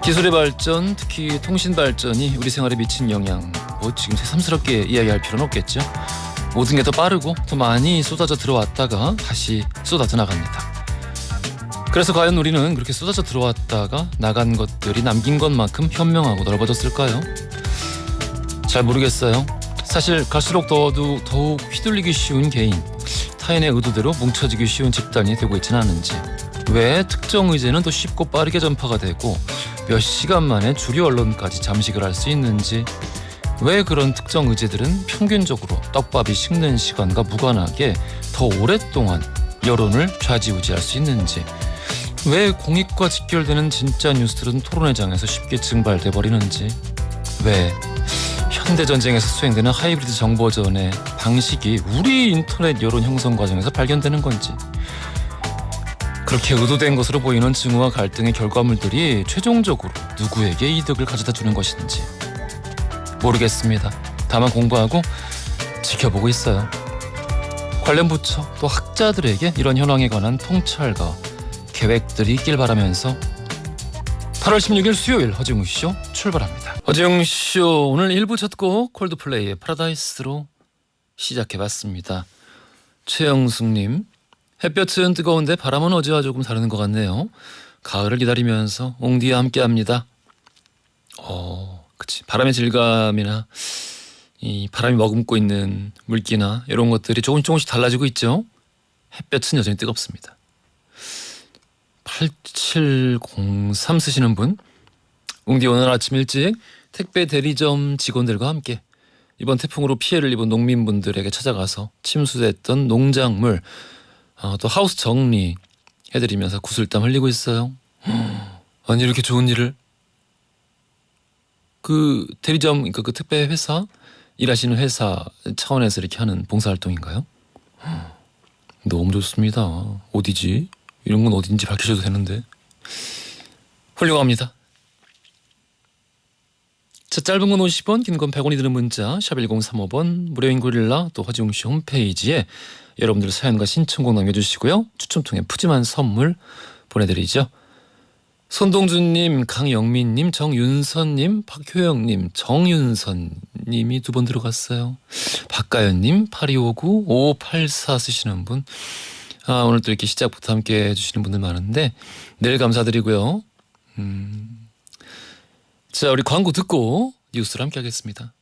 기술의 발전, 특히 통신 발전이 우리 생활에 미친 영향, 뭐 지금 새삼스럽게 이야기할 필요는 없겠죠. 모든 게 더 빠르고 더 많이 쏟아져 들어왔다가 다시 쏟아져 나갑니다. 그래서 과연 우리는 그렇게 쏟아져 들어왔다가 나간 것들이 남긴 것만큼 현명하고 넓어졌을까요? 잘 모르겠어요. 사실 갈수록 더욱 휘둘리기 쉬운 개인, 타인의 의도대로 뭉쳐지기 쉬운 집단이 되고 있지는 않은지, 왜 특정 의제는 더 쉽고 빠르게 전파가 되고 몇 시간 만에 주류 언론까지 잠식을 할 수 있는지, 왜 그런 특정 의제들은 평균적으로 떡밥이 식는 시간과 무관하게 더 오랫동안 여론을 좌지우지할 수 있는지, 왜 공익과 직결되는 진짜 뉴스들은 토론회장에서 쉽게 증발돼 버리는지, 왜 현대전쟁에서 수행되는 하이브리드 정보전의 방식이 우리 인터넷 여론 형성 과정에서 발견되는 건지, 그렇게 의도된 것으로 보이는 증오와 갈등의 결과물들이 최종적으로 누구에게 이득을 가져다 주는 것인지 모르겠습니다. 다만 공부하고 지켜보고 있어요. 관련 부처 또 학자들에게 이런 현황에 관한 통찰과 계획들이 있길 바라면서 8월 16일 수요일 허지웅쇼 출발합니다. 허지웅쇼 오늘 1부 첫 곡 콜드플레이의 파라다이스로 시작해봤습니다. 최영숙님, 햇볕은 뜨거운데 바람은 어제와 조금 다른 것 같네요. 가을을 기다리면서 옹디와 함께합니다. 그치. 바람의 질감이나 이 바람이 머금고 있는 물기나 이런 것들이 조금씩 달라지고 있죠. 햇볕은 여전히 뜨겁습니다. 8703 쓰시는 분, 웅디 오늘 아침 일찍 택배 대리점 직원들과 함께 이번 태풍으로 피해를 입은 농민분들에게 찾아가서 침수됐던 농작물 또 하우스 정리 해드리면서 구슬땀 흘리고 있어요. 아니 이렇게 좋은 일을 그 대리점, 그러니까 그 택배 회사 일하시는 회사 차원에서 이렇게 하는 봉사활동인가요? 너무 좋습니다. 어디지? 이런 건 어딘지 밝히셔도 되는데. 훌륭합니다. 자, 짧은 건 50원, 긴 건 100원이 드는 문자 샵 1035번, 무료인 고릴라 또 허지웅씨 홈페이지에 여러분들 사연과 신청곡 남겨주시고요. 추첨 통해 푸짐한 선물 보내드리죠. 손동준님, 강영민님, 정윤선님, 박효영님, 정윤선님이 2번 들어갔어요. 박가연님, 8259, 5584 쓰시는 분. 오늘 또 이렇게 시작부터 함께 해주시는 분들 많은데 늘 감사드리고요. 자, 우리 광고 듣고 뉴스를 함께 하겠습니다.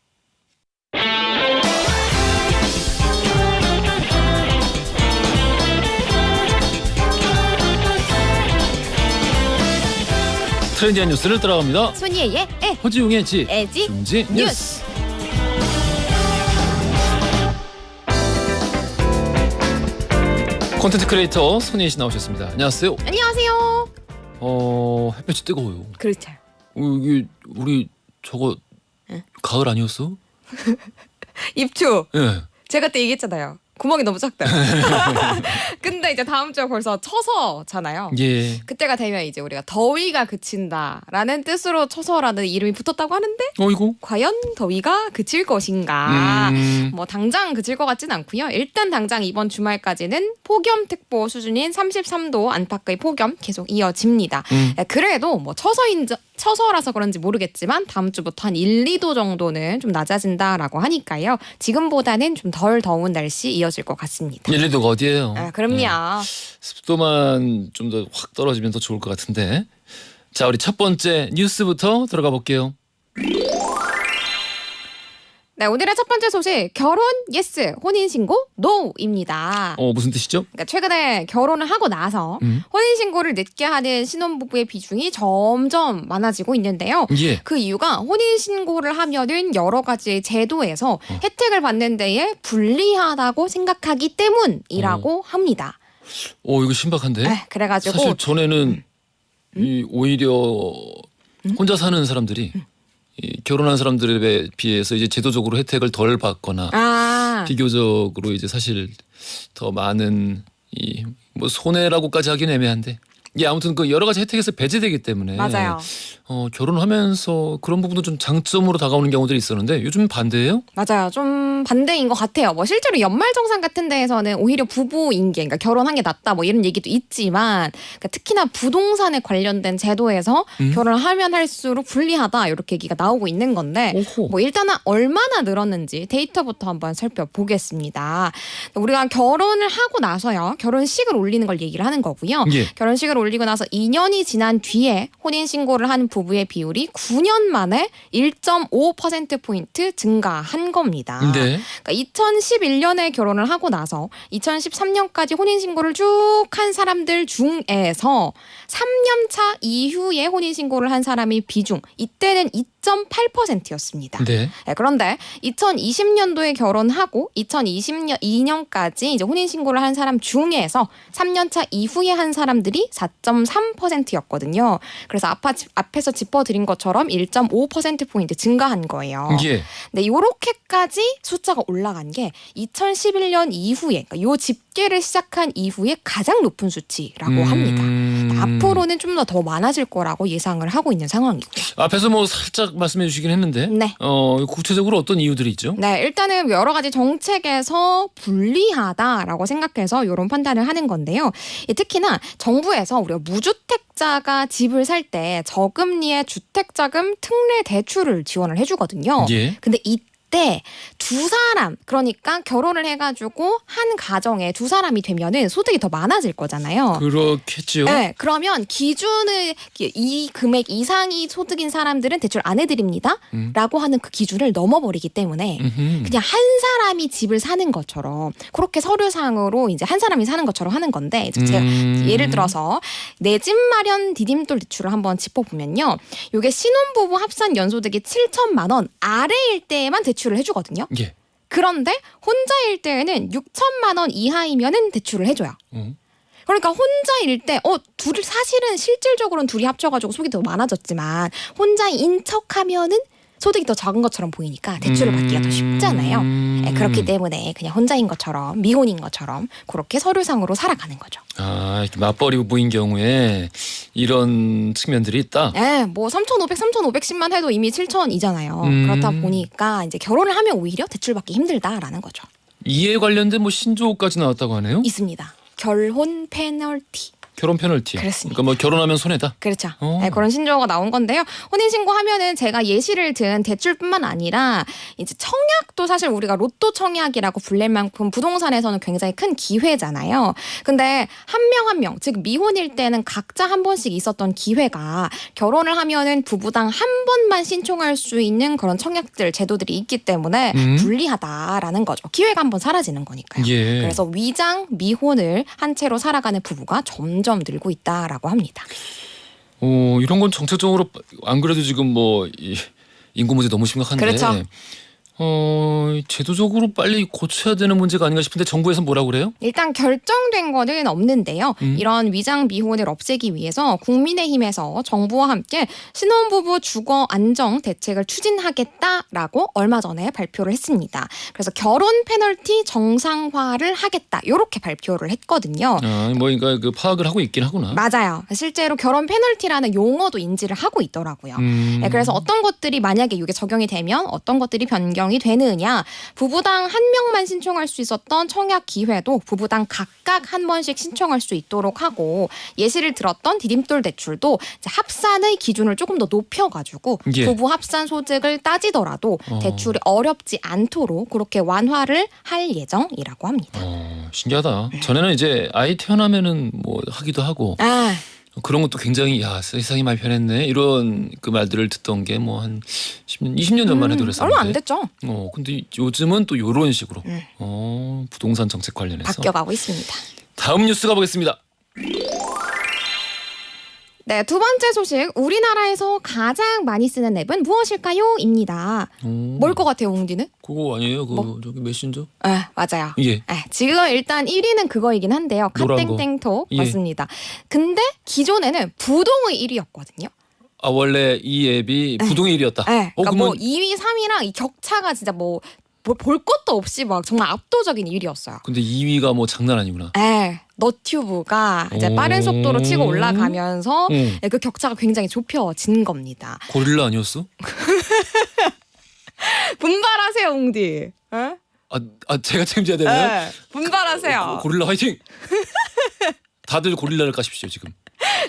트렌디한 뉴스를 따라갑니다. 손이의 애, 허지웅의 지, 애지 중지 뉴스. 콘텐츠 크리에이터 손예희 씨 나오셨습니다. 안녕하세요. 안녕하세요. 햇볕이 뜨거워요. 그렇죠. 이게 우리 저거 응? 가을 아니었어? 입추. 예. 제가 그때 얘기했잖아요. 구멍이 너무 작다. 근데 이제 다음 주에 벌써 처서잖아요. 예. 그때가 되면 이제 우리가 더위가 그친다라는 뜻으로 처서라는 이름이 붙었다고 하는데 이거? 과연 더위가 그칠 것인가? 음. 뭐 당장 그칠 것 같진 않고요. 일단 당장 이번 주말까지는 폭염특보 수준인 33도 안팎의 폭염 계속 이어집니다. 그래도 뭐 처서라서 그런지 모르겠지만 다음 주부터 한 1, 2도 정도는 좀 낮아진다라고 하니까요. 지금보다는 좀 덜 더운 날씨 이어질 것 같습니다. 1, 2도가 어디예요? 그럼요. 습도만 좀 더 확 떨어지면 더 좋을 것 같은데. 자, 우리 첫 번째 뉴스부터 들어가 볼게요. 네, 오늘의 첫 번째 소식, 결혼 예스, 혼인신고 노입니다. 무슨 뜻이죠? 그러니까 최근에 결혼을 하고 나서 혼인신고를 늦게 하는 신혼부부의 비중이 점점 많아지고 있는데요. 예. 그 이유가 혼인신고를 하면은 여러 가지 제도에서 혜택을 받는 데에 불리하다고 생각하기 때문이라고 합니다. 이거 신박한데? 그래가지고 사실 전에는 오히려 혼자 사는 사람들이 이 결혼한 사람들에 비해서 이제 제도적으로 혜택을 덜 받거나 비교적으로 이제 사실 더 많은 이 뭐 손해라고까지 하긴 애매한데 예, 아무튼 그 여러 가지 혜택에서 배제되기 때문에 맞아요. 결혼하면서 그런 부분도 좀 장점으로 다가오는 경우들이 있었는데 요즘 반대예요? 맞아요. 좀 반대인 것 같아요. 뭐 실제로 연말정산 같은 데에서는 오히려 부부인 게, 그러니까 결혼한 게 낫다 뭐 이런 얘기도 있지만, 그러니까 특히나 부동산에 관련된 제도에서 결혼하면 할수록 불리하다 이렇게 얘기가 나오고 있는 건데, 오호. 뭐 일단은 얼마나 늘었는지 데이터부터 한번 살펴보겠습니다. 우리가 결혼을 하고 나서요, 결혼식을 올리는 걸 얘기를 하는 거고요. 예. 결혼식을 올리고 나서 2년이 지난 뒤에 혼인신고를 한 부부의 비율이 9년 만에 1.5%포인트 증가한 겁니다. 네. 그러니까 2011년에 결혼을 하고 나서 2013년까지 혼인신고를 쭉 한 사람들 중에서 3년 차 이후에 혼인신고를 한 사람의 비중, 이때는 2.8%였습니다. 네. 그런데 2020년도에 결혼하고 2022년까지 이제 혼인신고를 한 사람 중에서 3년차 이후에 한 사람들이 4.3%였거든요. 그래서 앞에서 짚어드린 것처럼 1.5%포인트 증가한 거예요. 예. 근데 요렇게까지 숫자가 올라간 게 2011년 이후에, 그러니까 요 집계를 시작한 이후에 가장 높은 수치라고 합니다. 앞으로는 좀 더 많아질 거라고 예상을 하고 있는 상황이고요. 앞에서 뭐 살짝 말씀해 주시긴 했는데 네. 구체적으로 어떤 이유들이 있죠? 네, 일단은 여러 가지 정책에서 불리하다라고 생각해서 이런 판단을 하는 건데요. 특히나 정부에서 우리가 무주택자가 집을 살 때 저금리의 주택자금 특례 대출을 지원을 해주거든요. 예. 근데 이때 두 사람, 그러니까 결혼을 해가지고 한 가정에 두 사람이 되면은 소득이 더 많아질 거잖아요. 그렇겠죠. 네, 그러면 기준을 이 금액 이상이 소득인 사람들은 대출 안 해드립니다. 라고 하는 그 기준을 넘어버리기 때문에 그냥 한 사람이 집을 사는 것처럼, 그렇게 서류상으로 이제 한 사람이 사는 것처럼 하는 건데, 이제 제가 예를 들어서 내 집 마련 디딤돌 대출을 한번 짚어보면요. 이게 신혼부부 합산 연소득이 7천만 원 아래일 때에만 대출을 해주거든요. 예. 그런데 혼자일 때에는 6천만 원 이하이면은 대출을 해줘요. 그러니까 혼자일 때 둘이 사실은 실질적으로는 둘이 합쳐가지고 소득이 더 많아졌지만 혼자인 척하면은 소득이 더 적은 것처럼 보이니까 대출을 받기가 더 쉽잖아요. 네, 그렇기 때문에 그냥 혼자인 것처럼, 미혼인 것처럼 그렇게 서류상으로 살아가는 거죠. 이렇게 맞벌이 부부인 경우에 이런 측면들이 있다. 네, 뭐 3,510만 해도 이미 7천이잖아요. 그렇다 보니까 이제 결혼을 하면 오히려 대출받기 힘들다라는 거죠. 이에 관련된 뭐 신조어까지 나왔다고 하네요. 있습니다. 결혼 페널티. 결혼 페널티. 그렇습니다. 그러니까 뭐 결혼하면 손해다. 그렇죠. 네, 그런 신조어가 나온 건데요. 혼인신고하면은 제가 예시를 든 대출뿐만 아니라 이제 청약도 사실 우리가 로또 청약이라고 불릴 만큼 부동산에서는 굉장히 큰 기회잖아요. 근데 한 명 한 명, 즉 미혼일 때는 각자 한 번씩 있었던 기회가 결혼을 하면은 부부당 한 번만 신청할 수 있는 그런 청약들 제도들이 있기 때문에 불리하다라는 거죠. 기회가 한 번 사라지는 거니까요. 예. 그래서 위장 미혼을 한 채로 살아가는 부부가 점점 늘고 있다라고 합니다. 이런 건 정책적으로 안 그래도 지금 뭐 인구 문제 너무 심각한데. 그렇죠. 제도적으로 빨리 고쳐야 되는 문제가 아닌가 싶은데 정부에서 뭐라고 그래요? 일단 결정된 거는 없는데요. 이런 위장 미혼을 없애기 위해서 국민의힘에서 정부와 함께 신혼부부 주거 안정 대책을 추진하겠다라고 얼마 전에 발표를 했습니다. 그래서 결혼 페널티 정상화를 하겠다, 이렇게 발표를 했거든요. 그러니까 그 파악을 하고 있긴 하구나. 맞아요. 실제로 결혼 페널티라는 용어도 인지를 하고 있더라고요. 네, 그래서 어떤 것들이 만약에 이게 적용이 되면 어떤 것들이 변경이 되느냐, 부부당 한 명만 신청할 수 있었던 청약 기회도 부부당 각각 한 번씩 신청할 수 있도록 하고, 예시를 들었던 디딤돌 대출도 이제 합산의 기준을 조금 더 높여가지고 예. 부부 합산 소득을 따지더라도 대출이 어렵지 않도록 그렇게 완화를 할 예정이라고 합니다. 신기하다. 전에는 이제 아이 태어나면은 뭐 하기도 하고 그런 것도 굉장히 세상이 많이 변했네 이런 그 말들을 듣던 게 뭐 한 10년, 20년 전만 해도 그랬었는데. 얼마 안 됐죠. 근데 요즘은 또 이런 식으로 부동산 정책 관련해서 바뀌어가고 있습니다. 다음 뉴스 가보겠습니다. 네, 두 번째 소식. 우리나라에서 가장 많이 쓰는 앱은 무엇일까요? 입니다. 뭘 것 같아요, 웅디는? 그거 아니에요? 저기 메신저? 네, 맞아요. 예. 네, 지금 일단 1위는 그거이긴 한데요. 노란 거. 카땡땡톡 예. 맞습니다. 근데 기존에는 부동의 1위였거든요. 원래 이 앱이 부동의 1위였다. 네, 그러니까 그러면 뭐 2위, 3위랑 이 격차가 진짜 볼 것도 없이 막 정말 압도적인 1위였어요. 근데 2위가 뭐 장난 아니구나. 네, 너튜브가 이제 빠른 속도로 치고 올라가면서 응. 그 격차가 굉장히 좁혀진 겁니다. 고릴라 아니었어? 분발하세요, 웅디. 어? 제가 책임져야 되나요? 네, 분발하세요. 고릴라 화이팅! 다들 고릴라를 까십시오 지금.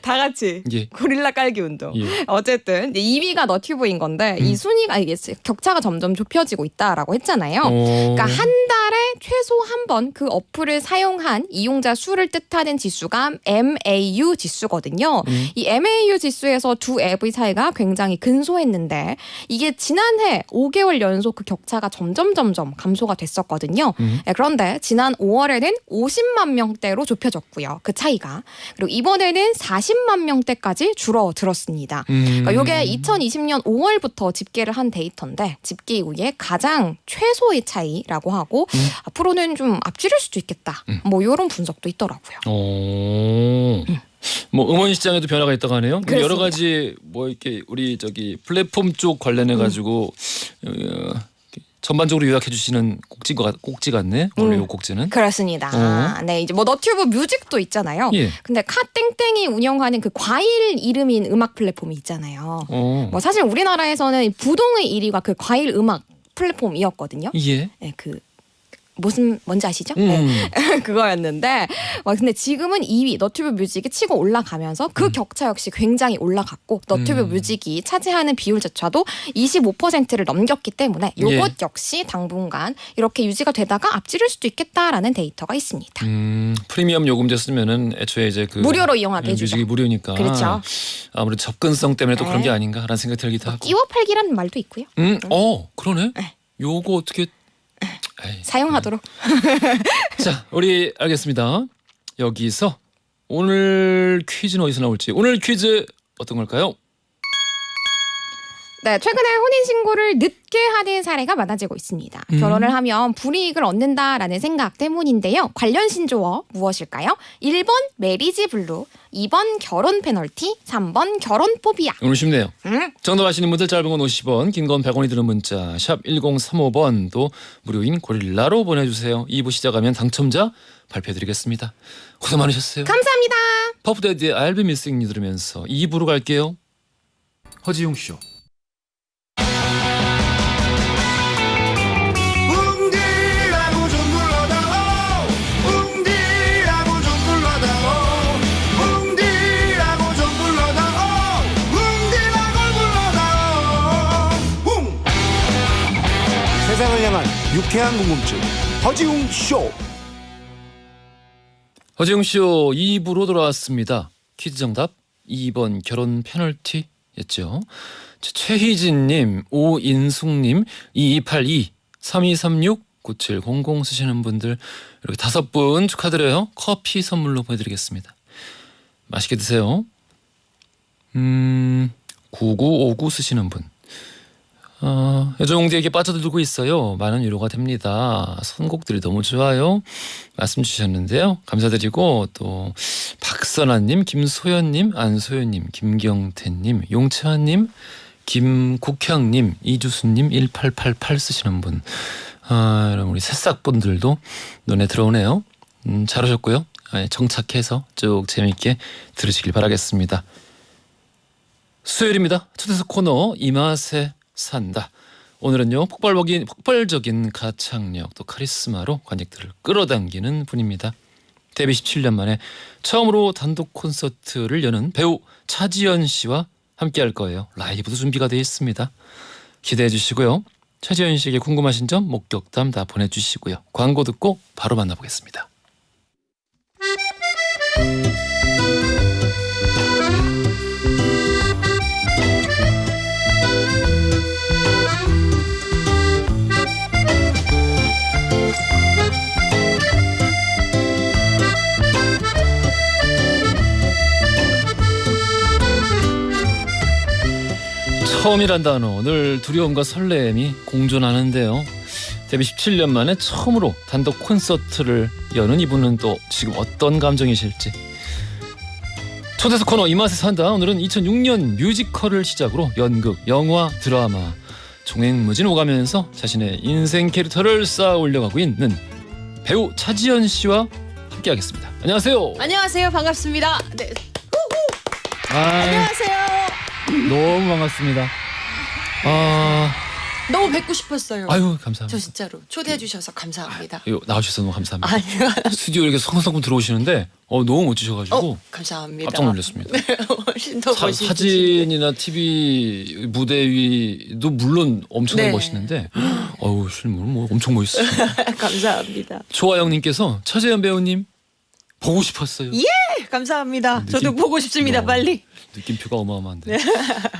다 같이 예. 고릴라 깔기 운동. 예. 어쨌든 2위가 너튜브인 건데 이 순위가 이게 격차가 점점 좁혀지고 있다라고 했잖아요. 그러니까 한 달에 최소 한 번 그 어플을 사용한 이용자 수를 뜻하는 지수가 MAU 지수거든요. 이 MAU 지수에서 두 앱의 차이가 굉장히 근소했는데 이게 지난해 5개월 연속 그 격차가 점점 감소가 됐었거든요. 네, 그런데 지난 5월에는 50만 명대로 좁혀졌고요. 그 차이가. 그리고 이번에는 40만 명대까지 줄어들었습니다. 그러니까 이게 2020년 5월부터 집계를 한 데이터인데 집계 이후에 가장 최소의 차이라고 하고 앞으로는 좀 앞지를 수도 있겠다. 뭐 이런 분석도 있더라고요. 뭐 음원 시장에도 변화가 있다고 하네요. 그렇습니다. 여러 가지 뭐 이렇게 우리 저기 플랫폼 쪽 관련해 가지고 전반적으로 요약해 주시는 꼭지 같네. 오늘 요 꼭지는. 그렇습니다. 네, 이제 뭐 너튜브 뮤직도 있잖아요. 예. 근데 카땡땡이 운영하는 그 과일 이름인 음악 플랫폼이 있잖아요. 뭐 사실 우리나라에서는 부동의 1위가 그 과일 음악 플랫폼이었거든요. 예. 네, 그 뭔지 아시죠? 네. 그거였는데 근데 지금은 2위 너튜브 뮤직이 치고 올라가면서 그 격차 역시 굉장히 올라갔고 너튜브 뮤직이 차지하는 비율조차도 25%를 넘겼기 때문에 이것 예. 역시 당분간 이렇게 유지가 되다가 앞지를 수도 있겠다라는 데이터가 있습니다. 프리미엄 요금제 쓰면은 애초에 이제 그 무료로 이용하게 해주죠. 뮤직이 무료니까. 그렇죠. 아무래도 접근성 때문에 또 네. 그런 게 아닌가라는 생각이 들기도 하고. 끼워 팔기라는 말도 있고요. 그러네. 네. 요거 어떻게 에이, 사용하도록. 자, 우리 알겠습니다. 여기서 오늘 퀴즈는 어디서 나올지. 오늘 퀴즈 어떤 걸까요? 네, 최근에 혼인신고를 늦게 하는 사례가 많아지고 있습니다. 결혼을 하면 불이익을 얻는다라는 생각 때문인데요. 관련 신조어 무엇일까요? 1번 메리지 블루, 2번 결혼 페널티, 3번 결혼 포비아. 오늘 쉽네요. 정답 아시는 분들 짧은 건 50원, 긴 건 100원이 드는 문자 샵 1035번도 무료인 고릴라로 보내주세요. 2부 시작하면 당첨자 발표해드리겠습니다. 고생 많으셨어요. 감사합니다. 퍼프데디의 I'll be missing you 들으면서 2부로 갈게요. 허지용 쇼. 웅디라고 좀 불러다오 웅디라고 좀 불러다오 웅디라고 좀 불러다오 웅디라고 불러다오 세상을 향한 유쾌한 궁금증 허지웅 쇼. 허지용 쇼 2부로 돌아왔습니다. 퀴즈 정답 2번 결혼 페널티였죠. 최희진님, 오인숙님, 2282, 3236, 9700 쓰시는 분들 이렇게 5분 축하드려요. 커피 선물로 보내드리겠습니다. 맛있게 드세요. 9959 쓰시는 분. 여정홍대에게 빠져들고 있어요. 많은 위로가 됩니다. 선곡들이 너무 좋아요. 말씀 주셨는데요. 감사드리고 또 박선아님, 김소연님, 안소연님, 김경태님, 용채환님, 김국형님, 이주수님, 1888 쓰시는 분. 여러분 우리 새싹분들도 눈에 들어오네요. 잘 오셨고요. 정착해서 쭉 재미있게 들으시길 바라겠습니다. 수요일입니다. 초대석 코너 이 맛에 산다. 오늘은요 폭발적인 가창력 또 카리스마로 관객들을 끌어당기는 분입니다. 데뷔 17년 만에 처음으로 단독 콘서트를 여는 배우 차지연 씨와 함께할 거예요. 라이브도 준비가 되어 있습니다. 기대해 주시고요. 차지연 씨에게 궁금하신 점 목격담 다 보내주시고요. 광고 듣고 바로 만나보겠습니다. 처음이란 단어, 늘 두려움과 설렘이 공존하는데요. 데뷔 17년 만에 처음으로 단독 콘서트를 여는 이분은 또 지금 어떤 감정이실지. 초대석 코너 이 맛에 산다. 오늘은 2006년 뮤지컬을 시작으로 연극, 영화, 드라마 종횡무진 오가면서 자신의 인생 캐릭터를 쌓아 올려가고 있는 배우 차지연 씨와 함께하겠습니다. 안녕하세요. 안녕하세요. 반갑습니다. 네. 아, 안녕하세요. 너무 반갑습니다. 너무 뵙고 싶었어요. 아유 감사합니다. 저 진짜로 초대해 주셔서 감사합니다. 이거 나와주셔서 너무 감사합니다. 아니요. 스튜디오 이렇게 성성금 들어오시는데 너무 멋지셔가지고 감사합니다. 깜짝 놀랐습니다. 네, 훨씬 더 멋있으시고. 사진이나 TV 무대 위도 물론 엄청나게 네. 멋있는데 실물 뭐 엄청 멋있어요. 감사합니다. 조아영님께서 차재현 배우님 보고 싶었어요. 예, 감사합니다. 저도 보고 싶습니다. 빨리. 느낌표가 어마어마한데.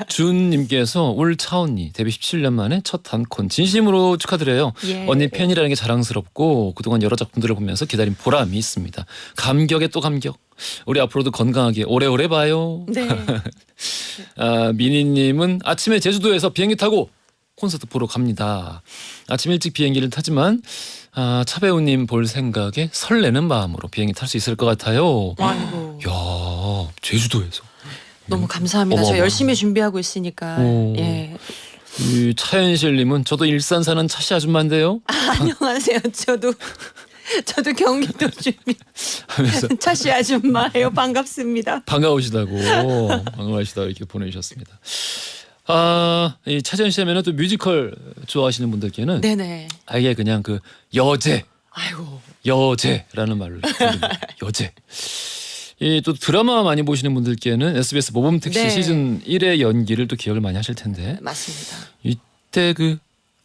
준님께서 올 차언니 데뷔 17년 만에 첫 단콘 진심으로 축하드려요. 예. 언니 팬이라는 게 자랑스럽고 그동안 여러 작품들을 보면서 기다린 보람이 있습니다. 감격에 또 감격. 우리 앞으로도 건강하게 오래오래 봐요. 네. 미니님은 아침에 제주도에서 비행기 타고 콘서트 보러 갑니다. 아침 일찍 비행기를 타지만 차 배우님 볼 생각에 설레는 마음으로 비행기 탈 수 있을 것 같아요. 아이고. 야 제주도에서. 너무 감사합니다. 저 어마어마. 열심히 준비하고 있으니까. 오. 예. 이 차현실님은 저도 일산 사는 차씨 아줌마인데요. 안녕하세요. 저도 경기도 주민 하면서 차씨 아줌마예요. 반갑습니다. 반가우시다고 이렇게 보내주셨습니다. 이 차지현 씨 하면은 또 뮤지컬 좋아하시는 분들께는 네네. 아예 그냥 그 아이고. 여제라는 말로 부릅니다. 여제. 이 또 드라마 많이 보시는 분들께는 SBS 모범택시 네. 시즌 1의 연기를 또 기억을 많이 하실 텐데 맞습니다. 이때 그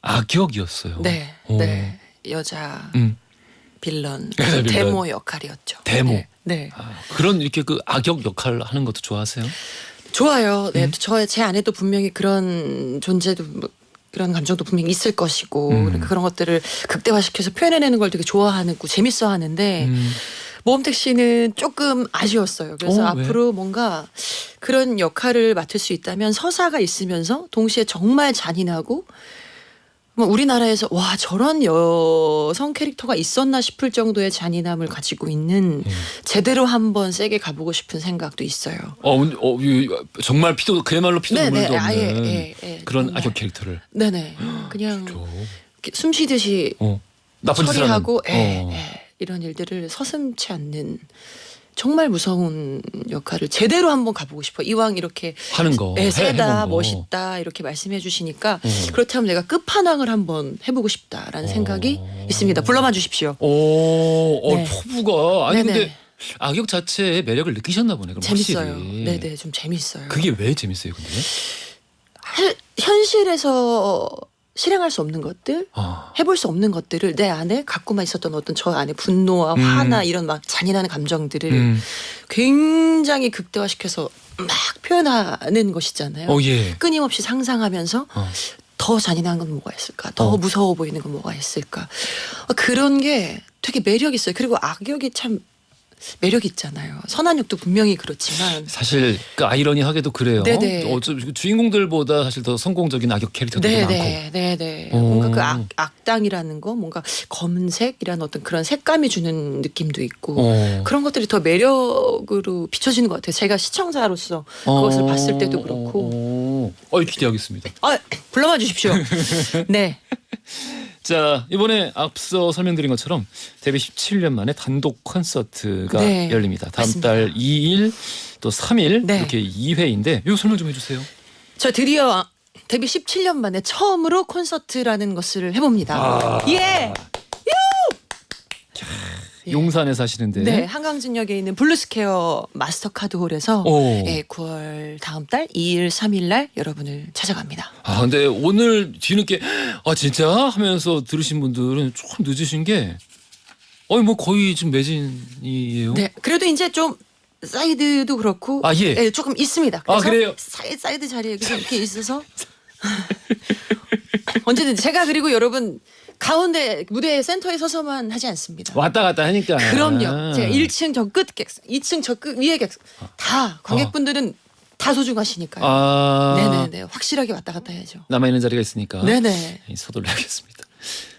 악역이었어요. 네. 오. 네. 여자 빌런 여자 빌런. 데모 역할이었죠. 데모. 네. 네. 그런 이렇게 그 악역 역할 하는 것도 좋아하세요? 좋아요. 네. 제 안에도 분명히 그런 존재도 그런 감정도 분명히 있을 것이고 그러니까 그런 것들을 극대화시켜서 표현해내는 걸 되게 좋아하고 재밌어 하는데 모험택 씨는 조금 아쉬웠어요. 그래서 왜? 앞으로 뭔가 그런 역할을 맡을 수 있다면 서사가 있으면서 동시에 정말 잔인하고 우리나라에서 와 저런 여성 캐릭터가 있었나 싶을 정도의 잔인함을 가지고 있는 제대로 한번 세게 가보고 싶은 생각도 있어요. 정말 그야말로 피도 네네, 눈물도 없는 예, 그런 정말. 악역 캐릭터를 네네. 그냥 이렇게 숨 쉬듯이 나쁜 짓을 처리하고 하는. 이런 일들을 서슴지 않는 정말 무서운 역할을 제대로 한번 가보고 싶어. 이왕 이렇게 하는 거. 세다 해본 거. 멋있다 이렇게 말씀해 주시니까 그렇다면 내가 끝판왕을 한번 해보고 싶다라는 생각이 있습니다. 불러만 주십시오. 네. 포부가 아니 네네. 근데 악역 자체의 매력을 느끼셨나 보네. 그럼 재밌어요. 확실히. 네네 좀 재밌어요. 그게 왜 재밌어요, 근데? 현실에서 실행할 수 없는 것들, 아. 해볼 수 없는 것들을 내 안에 갖고만 있었던 어떤 저 안에 분노와 화나 이런 막 잔인한 감정들을 굉장히 극대화시켜서 막 표현하는 것이잖아요. 예. 끊임없이 상상하면서 더 잔인한 건 뭐가 있을까? 더 무서워 보이는 건 뭐가 있을까? 그런 게 되게 매력 있어요. 그리고 악역이 참 매력 있잖아요. 선한 역도 분명히 그렇지만 사실 그 아이러니하게도 그래요. 네네. 주인공들보다 사실 더 성공적인 악역 캐릭터들이 많고. 네네. 뭔가 그 악당이라는 거, 뭔가 검은색이라는 어떤 그런 색감이 주는 느낌도 있고 그런 것들이 더 매력으로 비춰지는 것 같아요. 제가 시청자로서 그것을 봤을 때도 그렇고. 기대하겠습니다. 불러봐 주십시오. 네. 자, 이번에 앞서 설명드린 것처럼 데뷔 17년 만에 단독 콘서트가 네, 열립니다. 다음 맞습니다. 달 2일 또 3일 네. 이렇게 2회인데 이거 설명 좀 해주세요. 저 드디어 데뷔 17년 만에 처음으로 콘서트라는 것을 해봅니다. 예. 용산에 사시는데. 네, 한강진역에 있는 블루스퀘어 마스터카드홀에서 오. 9월 다음 달 2일, 3일 날 여러분을 찾아갑니다. 근데 오늘 뒤늦게 진짜 하면서 들으신 분들은 조금 늦으신 게 뭐 거의 지금 매진이에요. 네, 그래도 이제 좀 사이드도 그렇고 예. 조금 있습니다. 그래서 그래요? 사이드 자리에 그냥 이렇게 있어서 언제든지 제가 그리고 여러분 가운데 무대 센터에 서서만 하지 않습니다. 왔다 갔다 하니까. 그럼요. 제가 1층 저 끝 객석, 2층 저 끝 위에 객석 다 관객분들은 다 소중하시니까요. 네네네. 확실하게 왔다 갔다 해야죠. 남아있는 자리가 있으니까. 네네. 서둘러 하겠습니다.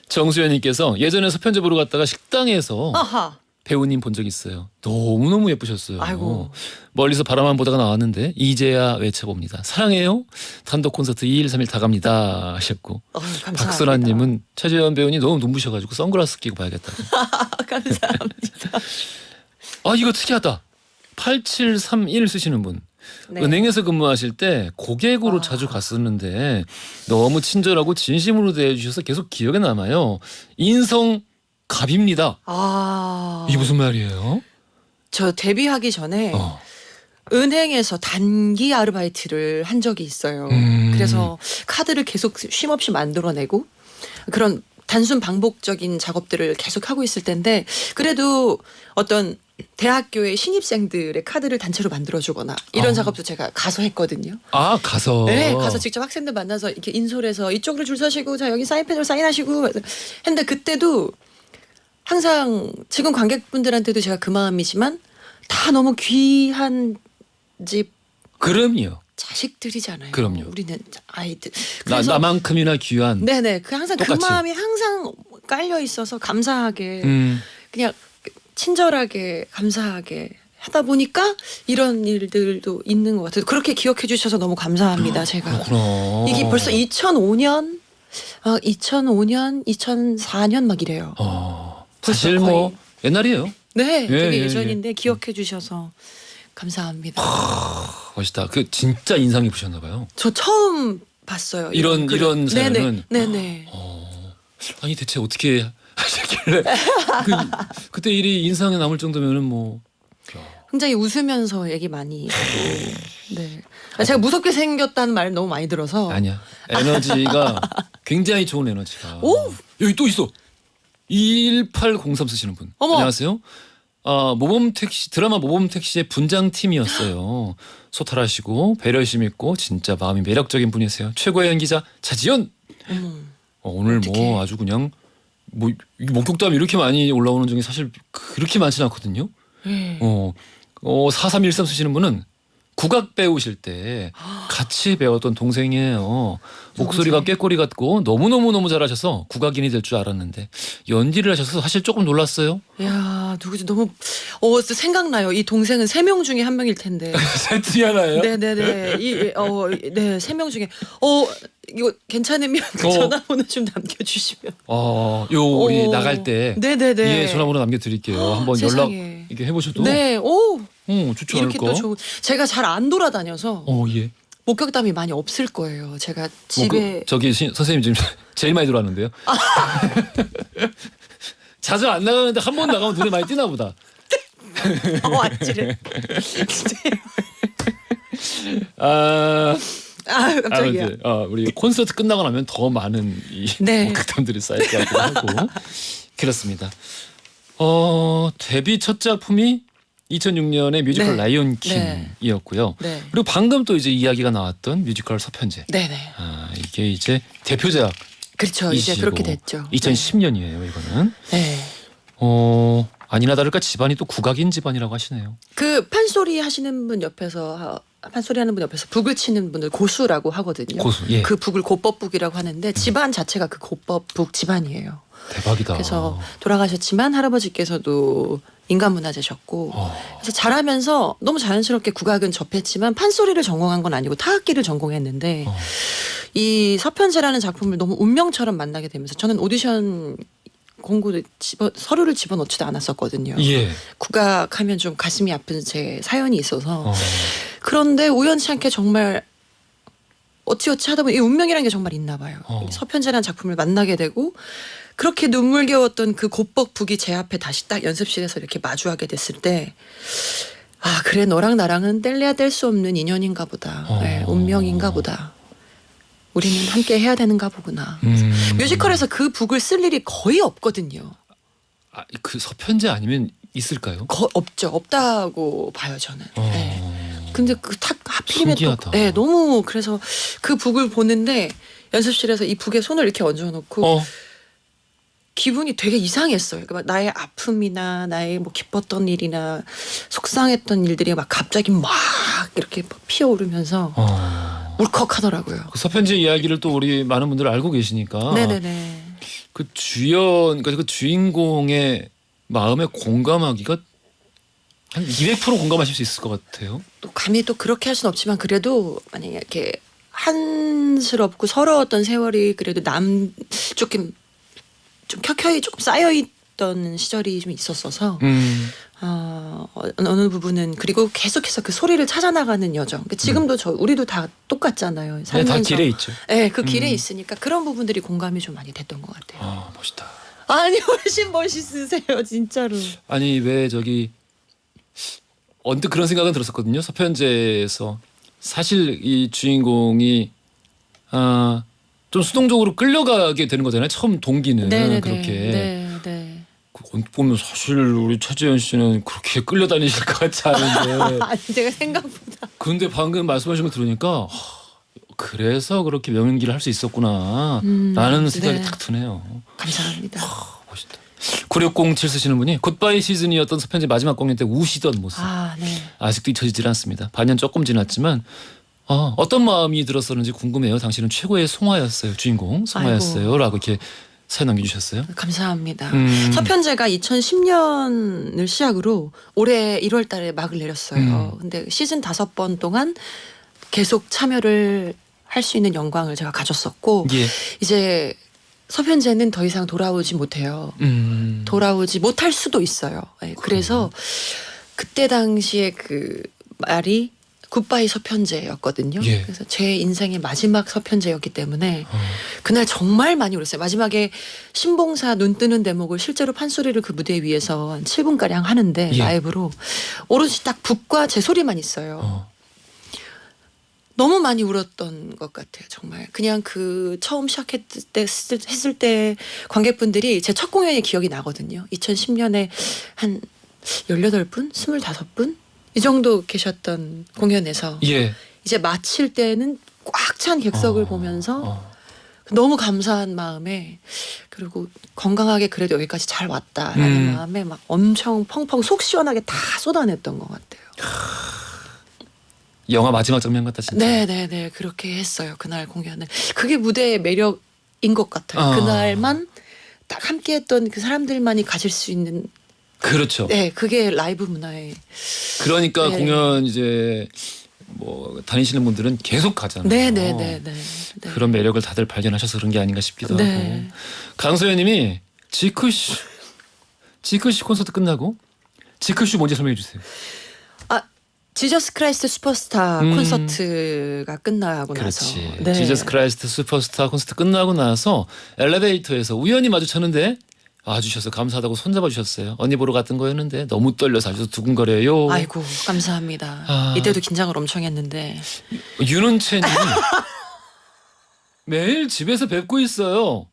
정수연님께서 예전에 서편제 보러 갔다가 식당에서 아하. 배우님 본 적 있어요. 너무너무 예쁘셨어요. 아이고. 멀리서 바라만 보다가 나왔는데 이제야 외쳐봅니다. 사랑해요. 단독 콘서트 2일 3일 다 갑니다 하셨고 감사합니다. 박선아님은 차재현 배우님 너무 눈부셔가지고 선글라스 끼고 봐야겠다고. 감사합니다. 아 이거 특이하다. 8731 쓰시는 분. 네. 은행에서 근무하실 때 고객으로 자주 갔었는데 너무 친절하고 진심으로 대해주셔서 계속 기억에 남아요. 인성갑입니다. 아, 이게 무슨 말이에요? 저 데뷔하기 전에 은행에서 단기 아르바이트를 한 적이 있어요. 그래서 카드를 계속 쉼없이 만들어내고 그런 단순 반복적인 작업들을 계속 하고 있을 텐데 그래도 어떤 대학교의 신입생들의 카드를 단체로 만들어주거나 이런 작업도 제가 가서 했거든요. 아 가서. 네, 가서 직접 학생들 만나서 이렇게 인솔해서 이쪽으로 줄 서시고 자 여기 사인펜으로 사인하시고 했는데 그때도 항상 지금 관객분들한테도 제가 그 마음이지만 다 너무 귀한 집 그럼요. 자식들이잖아요. 그럼요. 우리는 아이들. 나만큼이나 귀한. 네네. 그 항상 똑같이. 그 마음이 항상 깔려 있어서 감사하게 그냥 친절하게 감사하게 하다 보니까 이런 일들도 있는 것 같아요. 그렇게 기억해 주셔서 너무 감사합니다. 제가 그렇구나. 이게 벌써 2005년, 2004년 막 이래요. 사실 벌써 뭐 옛날이에요. 네, 되게 예, 예전인데 기억해 주셔서 감사합니다. 멋있다. 그 진짜 인상 깊으셨나 봐요. 저 처음 봤어요. 이런 사연은. 네네. 아니 대체 어떻게 하셨길래 그때 일이 인상에 남을 정도면은 뭐. 굉장히 웃으면서 얘기 많이 하고. 네. 제가 무섭게 생겼다는 말 너무 많이 들어서. 아니야. 에너지가 굉장히 좋은 에너지가. 오! 여기 또 있어. 1803 쓰시는 분. 어머. 안녕하세요. 모범택시 드라마 모범택시의 분장팀이었어요. 소탈하시고 배려심 있고 진짜 마음이 매력적인 분이세요. 최고의 연기자 차지연. 오늘 어떡해. 뭐 아주 그냥 뭐 목격담이 이렇게 많이 올라오는 중에 사실 그렇게 많지는 않거든요. 4313 쓰시는 분은 국악 배우실 때 같이 배웠던 동생이에요. 목소리가 꾀꼬리 같고 너무너무 잘하셔서 국악인이 될 줄 알았는데 연기를 하셔서 사실 조금 놀랐어요. 야 누구지 너무 생각나요. 이 동생은 3명 중에 1명일 텐데. 셋 중에 하나예요? 네네네. 네 3명 중에 이거 괜찮으면 전화번호 좀 남겨주시면. 우리 나갈 때 네네네. 예, 전화번호 남겨드릴게요. 한번 세상에. 연락 이렇게 해보셔도. 네. 좋지 이렇게 않을까? 또 좋은. 제가 잘 안 돌아다녀서 예. 목격담이 많이 없을 거예요. 제가 집에 저기 선생님 지금 제일 많이 들어왔는데요. 자주 안 나가는데 한 번 나가면 눈에 많이 띄나 보다. 아찔해. 깜짝이야. 아무튼 우리 콘서트 끝나고 나면 더 많은 이 네. 목격담들이 쌓일 것 같기도 하고 그렇습니다. 데뷔 첫 작품이 2006년의 뮤지컬 네. 라이온킹이었고요. 네. 그리고 방금 또 이제 이야기가 나왔던 뮤지컬 서편제. 네네. 이게 이제 대표작. 그렇죠. 이제 그렇게 됐죠. 2010년이에요, 이거는. 네. 아니나 다를까 집안이 또 국악인 집안이라고 하시네요. 그 판소리 하시는 분 옆에서 판소리 하는 분 옆에서 북을 치는 분을 고수라고 하거든요. 고수, 예. 그 북을 고법북이라고 하는데 집안 자체가 그 고법북 집안이에요. 대박이다. 그래서 돌아가셨지만 할아버지께서도 인간문화재셨고 그래서 자라면서 너무 자연스럽게 국악은 접했지만 판소리를 전공한 건 아니고 타악기를 전공했는데 이 서편제라는 작품을 너무 운명처럼 만나게 되면서 저는 오디션 공고를 서류를 집어넣지도 않았었거든요. 예. 국악하면 좀 가슴이 아픈 제 사연이 있어서 그런데 우연치 않게 정말 어찌어찌 하다 보니 이 운명이라는 게 정말 있나 봐요. 서편제라는 작품을 만나게 되고 그렇게 눈물겨웠던 그 고법북이 제 앞에 다시 딱 연습실에서 이렇게 마주하게 됐을 때 그래 너랑 나랑은 뗄래야 뗄 수 없는 인연인가 보다. 네, 운명인가 보다. 우리는 함께 해야 되는가 보구나. 뮤지컬에서 그 북을 쓸 일이 거의 없거든요. 그 서편제 아니면 있을까요? 없죠. 없다고 봐요 저는. 네. 근데 하필이면 신기하다. 또 너무 그래서 그 북을 보는데 연습실에서 이 북에 손을 이렇게 얹어놓고 기분이 되게 이상했어요. 그러니까 나의 아픔이나 나의 뭐 기뻤던 일이나 속상했던 일들이 막 갑자기 막 이렇게 피어오르면서 울컥하더라고요. 그 서편제 이야기를 또 우리 많은 분들 알고 계시니까. 네네네. 그 그러니까 그 주인공의 마음에 공감하기가 한 200% 공감하실 수 있을 것 같아요. 또 감히 또 그렇게 할 수는 없지만 그래도 만약에 이렇게 한스럽고 서러웠던 세월이 그래도 조금 좀 켜켜이 조금 쌓여 힘들었던 시절이 좀 있었어서 어느 부분은 그리고 계속해서 그 소리를 찾아나가는 여정. 그러니까 지금도 우리도 다 똑같잖아요. 네, 살면서. 다 길에 있죠. 네, 그 길에 있으니까 그런 부분들이 공감이 좀 많이 됐던 것 같아요. 아 멋있다. 아니 훨씬 멋있으세요 진짜로. 아니 왜 저기 언뜻 그런 생각은 들었었거든요. 서편제에서 사실 이 주인공이 좀 수동적으로 끌려가게 되는 거잖아요. 처음 동기는 네네네. 그렇게. 네. 언뜻 보면 사실 우리 최재현 씨는 그렇게 끌려다니실 것 같지 않은데. 아니 제가 생각보다. 근데 방금 말씀하신 거 들으니까 그래서 그렇게 명연기를 할 수 있었구나 라는 생각이 네. 딱 드네요. 감사합니다. 멋있다. 9607 쓰시는 분이 굿바이 시즌이었던 서편제 마지막 공연 때 우시던 모습 네. 아직도 잊혀지질 않습니다. 반년 조금 지났지만 어떤 마음이 들었었는지 궁금해요. 당신은 최고의 송화였어요. 주인공 송화였어요. 라고 이렇게 사연 남겨주셨어요. 감사합니다. 서편제가 2010년을 시작으로 올해 1월 달에 막을 내렸어요. 근데 시즌 5번 동안 계속 참여를 할 수 있는 영광을 제가 가졌었고 예. 이제 서편제는 더 이상 돌아오지 못해요. 돌아오지 못할 수도 있어요. 네, 그래서 그때 당시에 그 말이 굿바이 서편제였거든요. 예. 그래서 제 인생의 마지막 서편제였기 때문에 그날 정말 많이 울었어요. 마지막에 신봉사 눈 뜨는 대목을 실제로 판소리를 그 무대 위에서 한 7분가량 하는데 예. 라이브로 오롯이 딱 북과 제 소리만 있어요. 너무 많이 울었던 것 같아요. 정말 그냥 그 처음 했을 때 관객분들이 제 첫 공연의 기억이 나거든요. 2010년에 한 18분? 25분? 이 정도 계셨던 공연에서 예. 이제 마칠 때는 꽉 찬 객석을 보면서 너무 감사한 마음에 그리고 건강하게 그래도 여기까지 잘 왔다라는 마음에 막 엄청 펑펑 속 시원하게 다 쏟아냈던 것 같아요. 영화 마지막 장면 같다 진짜. 네네네 그렇게 했어요. 그날 공연을. 그게 무대의 매력인 것 같아요. 그날만 딱 함께했던 그 사람들만이 가질 수 있는 그렇죠. 네 그게 라이브 문화의 그러니까 네. 공연 이제 뭐 다니시는 분들은 계속 가잖아요. 네네네 그런 매력을 다들 발견하셔서 그런 게 아닌가 싶기도 네. 하고. 강소연님이 지크슈 콘서트 끝나고 지크슈 뭔지 설명해 주세요. 지저스 크라이스트 슈퍼스타 콘서트가 끝나고 그렇지. 나서 네. 지저스 크라이스트 슈퍼스타 콘서트 끝나고 나서 엘리베이터에서 우연히 마주쳤는데 와주셔서 감사하다고 손잡아 주셨어요. 언니 보러 갔던 거였는데 너무 떨려서 아주 두근거려요. 아이고 감사합니다. 이때도 긴장을 엄청 했는데 윤은채님이 매일 집에서 뵙고 있어요.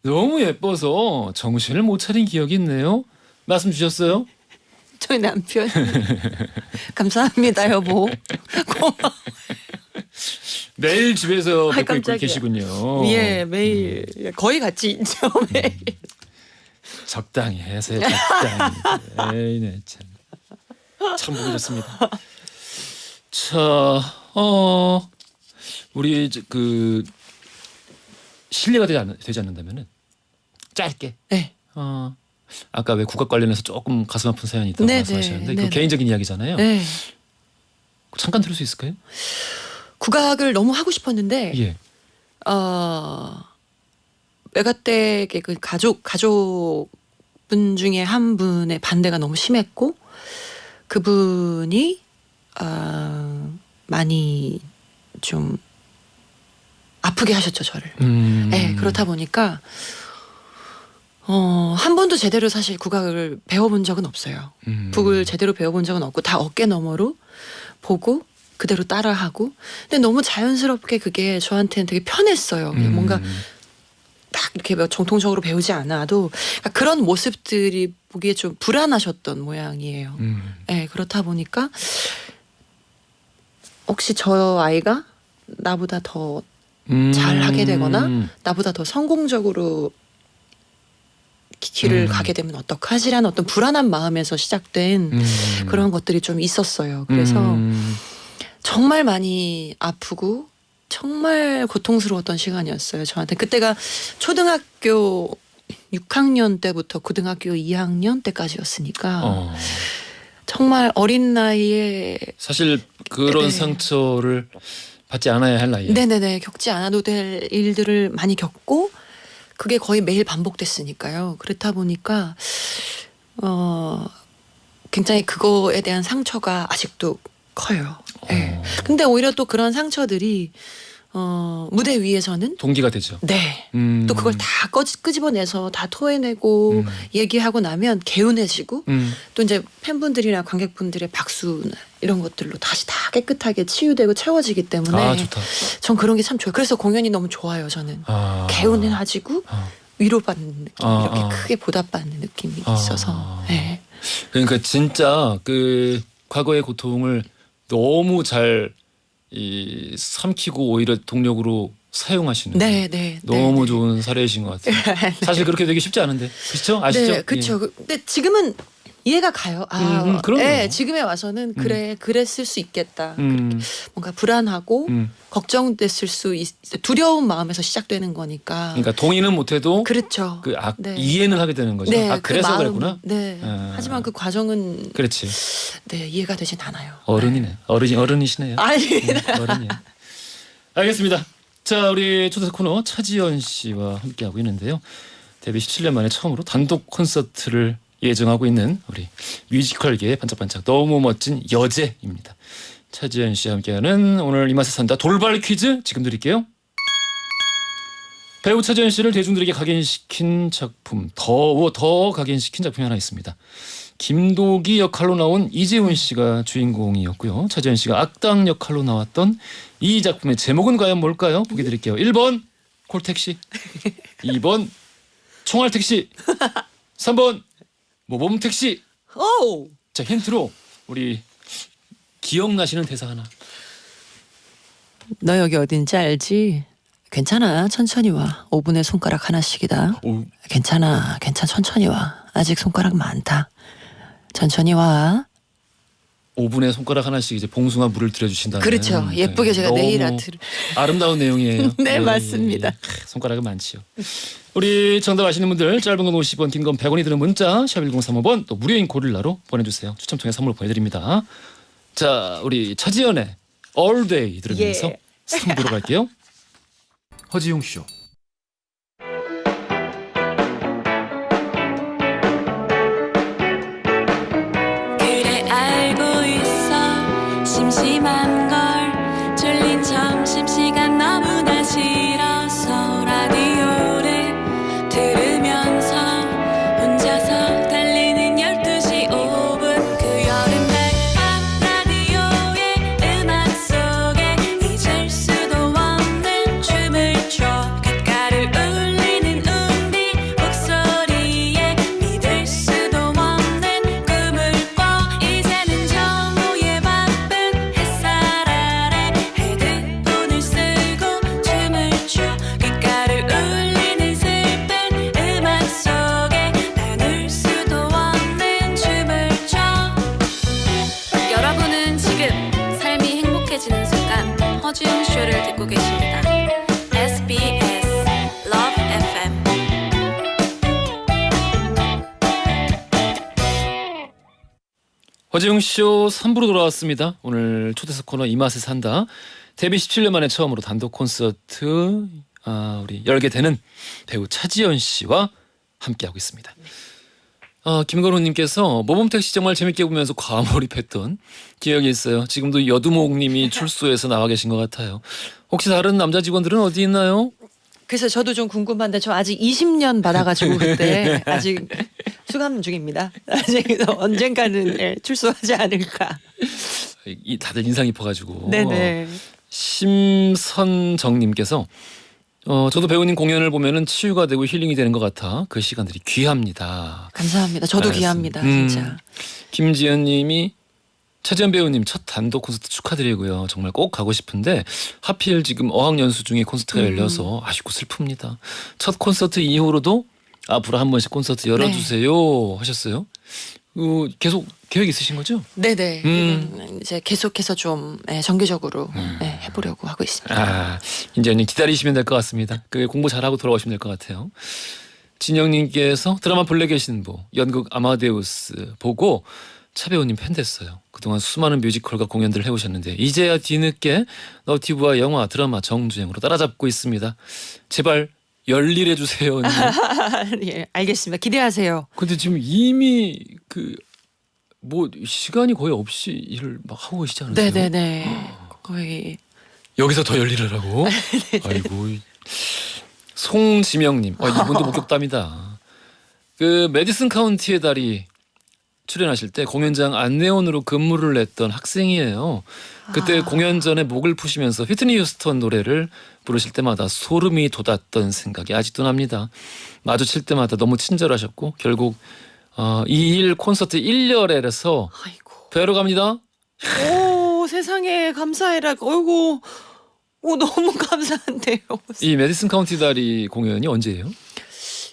너무 예뻐서 정신을 못 차린 기억이 있네요. 말씀 주셨어요? 저희 남편 감사합니다 여보. 매일 집에서 뵙고 있고 깜짝이야. 계시군요. 예 매일 거의 같이 있죠 매일. 적당히 해서요. 적당히. 에이, 네, 참. 참 보기 좋습니다. 자, 우리 이제 그 실례가 되지 않는다면은 짧게. 네. 아까 왜 국악 관련해서 조금 가슴 아픈 사연이 있다고 네네, 말씀하셨는데 그 네네. 개인적인 이야기잖아요. 네. 잠깐 들을 수 있을까요? 국악을 너무 하고 싶었는데 예. 외가댁의 그 가족분 중에 한 분의 반대가 너무 심했고 그분이 많이 좀 아프게 하셨죠 저를. 네, 그렇다 보니까 한 번도 제대로 사실 국악을 배워본 적은 없어요. 북을 제대로 배워본 적은 없고 다 어깨 너머로 보고 그대로 따라하고 근데 너무 자연스럽게 그게 저한테는 되게 편했어요. 뭔가 딱 이렇게 정통적으로 배우지 않아도 그러니까 그런 모습들이 보기에 좀 불안하셨던 모양이에요. 네, 그렇다 보니까 혹시 저 아이가 나보다 더 잘하게 되거나 나보다 더 성공적으로 길을 가게 되면 어떡하지라는 어떤 불안한 마음에서 시작된 그런 것들이 좀 있었어요. 그래서 정말 많이 아프고 정말 고통스러웠던 시간이었어요. 저한테 그때가 초등학교 6학년 때부터 고등학교 2학년 때까지였으니까 정말 어린 나이에 사실 그런 네. 상처를 받지 않아야 할 나이에. 네네네 겪지 않아도 될 일들을 많이 겪고 그게 거의 매일 반복됐으니까요. 그렇다 보니까 굉장히 그거에 대한 상처가 아직도 커요. 네. 근데 오히려 또 그런 상처들이 무대 위에서는 동기가 되죠. 네. 또 그걸 다 끄집어내서 다 토해내고 얘기하고 나면 개운해지고 또 이제 팬분들이나 관객분들의 박수나 이런 것들로 다시 다 깨끗하게 치유되고 채워지기 때문에 아, 좋다. 전 그런 게 참 좋아요. 그래서 공연이 너무 좋아요. 저는 개운해지고 위로받는 느낌, 이렇게 크게 보답받는 느낌이 있어서. 네. 그러니까 진짜 그 과거의 고통을 너무 잘 삼키고 오히려 동력으로 사용하시는 네, 네. 너무 네, 좋은 사례이신 것 같아요. 사실 그렇게 되기 쉽지 않은데 그렇죠? 아시죠? 네, 그렇죠. 근데 지금은 이해가 가요. 그럼요. 네, 지금에 와서는 그랬을 수 있겠다. 뭔가 불안하고 걱정됐을 수 두려운 마음에서 시작되는 거니까. 그러니까 동의는 못해도 그렇죠. 네. 이해는 하게 되는 거죠. 네, 그래서 마음, 그랬구나. 네. 하지만 그 과정은 그렇지. 네, 이해가 되진 않아요. 어른이네. 어른이시네요. 아닙니다. 어른이에요. 알겠습니다. 자, 우리 초대 코너 차지연 씨와 함께하고 있는데요. 데뷔 17년 만에 처음으로 단독 콘서트를 예정하고 있는 우리 뮤지컬계의 반짝반짝 너무 멋진 여제입니다. 차지연 씨와 함께하는 오늘 이 맛에 산다 돌발 퀴즈 지금 드릴게요. 배우 차지연 씨를 대중들에게 각인시킨 작품, 더 각인시킨 작품이 하나 있습니다. 김도기 역할로 나온 이재훈 씨가 주인공이었고요. 차지연 씨가 악당 역할로 나왔던 이 작품의 제목은 과연 뭘까요? 보기 드릴게요. 1번 콜택시, 2번 총알택시, 3번 모범택시. 오! 자, 힌트로 우리 기억나시는 대사 하나. 너 여기 어딘지 알지? 괜찮아. 천천히 와. 5분에 손가락 하나씩이다. 오, 괜찮아. 천천히 와. 아직 손가락 많다. 천천히 와. 5분에 손가락 하나씩 이제 봉숭아 물을 들여주신다는. 그렇죠. 예쁘게 제가 너무 네일 아트를. 아름다운 내용이에요. 네, 맞습니다. 손가락은 많지요. 우리 정답 아시는 분들 짧은 건 50원, 긴 건 100원이 드는 문자 샵 1035번 또 무료인 고릴라로 보내주세요. 추첨 통해 선물 보내드립니다. 자, 우리 차지연의 All Day 들으면서 3부로 갈게요. 허지용 쇼. 그래 알고 있어 심심한 걸 졸린 점심시간 너무나 싫어서 라디오를 들으면서 혼자서 달리는 12시 5분 그 여름날 밤 라디오의 음악 속에 잊을 수도 없는 춤을 춰 귓가를 울리는 운비 목소리에 믿을 수도 없는 꿈을 꿔 이제는 정오의 바쁜 햇살 아래 헤드폰을 쓰고 춤을 춰 귓가를 울리는 슬픈 음악 속에 나눌 수도 없는 춤을 춰 여러분은 지금 삶이 행복해지는 순간 허지웅 쇼를 듣고 계십니다. SBS Love FM 허지웅 쇼 3부로 돌아왔습니다. 오늘 초대석 코너 이 맛에 산다. 데뷔 17년 만에 처음으로 단독 콘서트 우리 열게 되는 배우 차지연 씨와 함께하고 있습니다. 김건우님께서 모범택시 정말 재밌게 보면서 과몰입했던 기억이 있어요. 지금도 여두목님이 출소해서 나와 계신 것 같아요. 혹시 다른 남자 직원들은 어디 있나요? 그래서 저도 좀 궁금한데 저 아직 20년 받아가지고 그때 아직 수감 중입니다. 아직 언젠가는 출소하지 않을까. 다들 인상 깊어가지고. 네네. 심선정님께서 저도 배우님 공연을 보면은 치유가 되고 힐링이 되는 것 같아 그 시간들이 귀합니다. 감사합니다. 저도 알았습니다. 귀합니다. 진짜. 김지연님이 차지연 배우님 첫 단독 콘서트 축하드리고요. 정말 꼭 가고 싶은데 하필 지금 어학연수 중에 콘서트가 열려서 아쉽고 슬픕니다. 첫 콘서트 이후로도 앞으로 한 번씩 콘서트 열어주세요 하셨어요. 계속 계획 있으신 거죠? 네네. 이제 계속해서 좀 정기적으로 해보려고 하고 있습니다. 김지연님 기다리시면 될 것 같습니다. 공부 잘하고 돌아오시면 될 것 같아요. 진영님께서 드라마 블랙의 신부 연극 아마데우스 보고 차 배우님 팬 됐어요. 그동안 수많은 뮤지컬과 공연들을 해오셨는데 이제야 뒤늦게 너튜브와 영화 드라마 정주행으로 따라잡고 있습니다. 제발 열일해 주세요. 예, 알겠습니다. 기대하세요. 근데 지금 이미 뭐 시간이 거의 없이 일을 막 하고 계시지 않으세요? 네네네. 거의 여기서 더 열일을 하고. 아이고. 송지명님, 이분도 목격담이다. 그 메디슨 카운티의 달이 출연하실 때 공연장 안내원으로 근무를 했던 학생이에요. 그때 공연 전에 목을 푸시면서 휘트니 휴스턴 노래를 부르실 때마다 소름이 돋았던 생각이 아직도 납니다. 마주칠 때마다 너무 친절하셨고 결국 2일 콘서트 1열에서 아이고. 뵈러 갑니다. 오 세상에 감사해라. 어이구. 오 너무 감사한데요. 이 메디슨 카운티 다리 공연이 언제예요?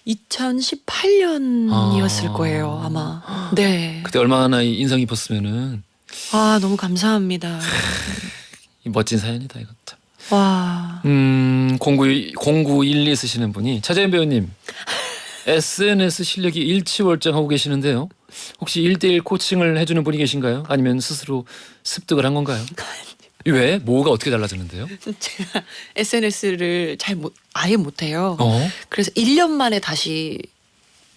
2018년이었을 아. 거예요 아마. 네. 그때 얼마나 인상 깊었으면은. 아 너무 감사합니다. 이 멋진 사연이다 이거 참. 와. 0912 쓰시는 분이 차재현 배우님 SNS 실력이 일치월장하고 계시는데요. 혹시 1대1 코칭을 해주는 분이 계신가요? 아니면 스스로 습득을 한 건가요? 왜? 뭐가 어떻게 달라졌는데요? 제가 SNS를 아예 못해요. 어? 그래서 1년 만에 다시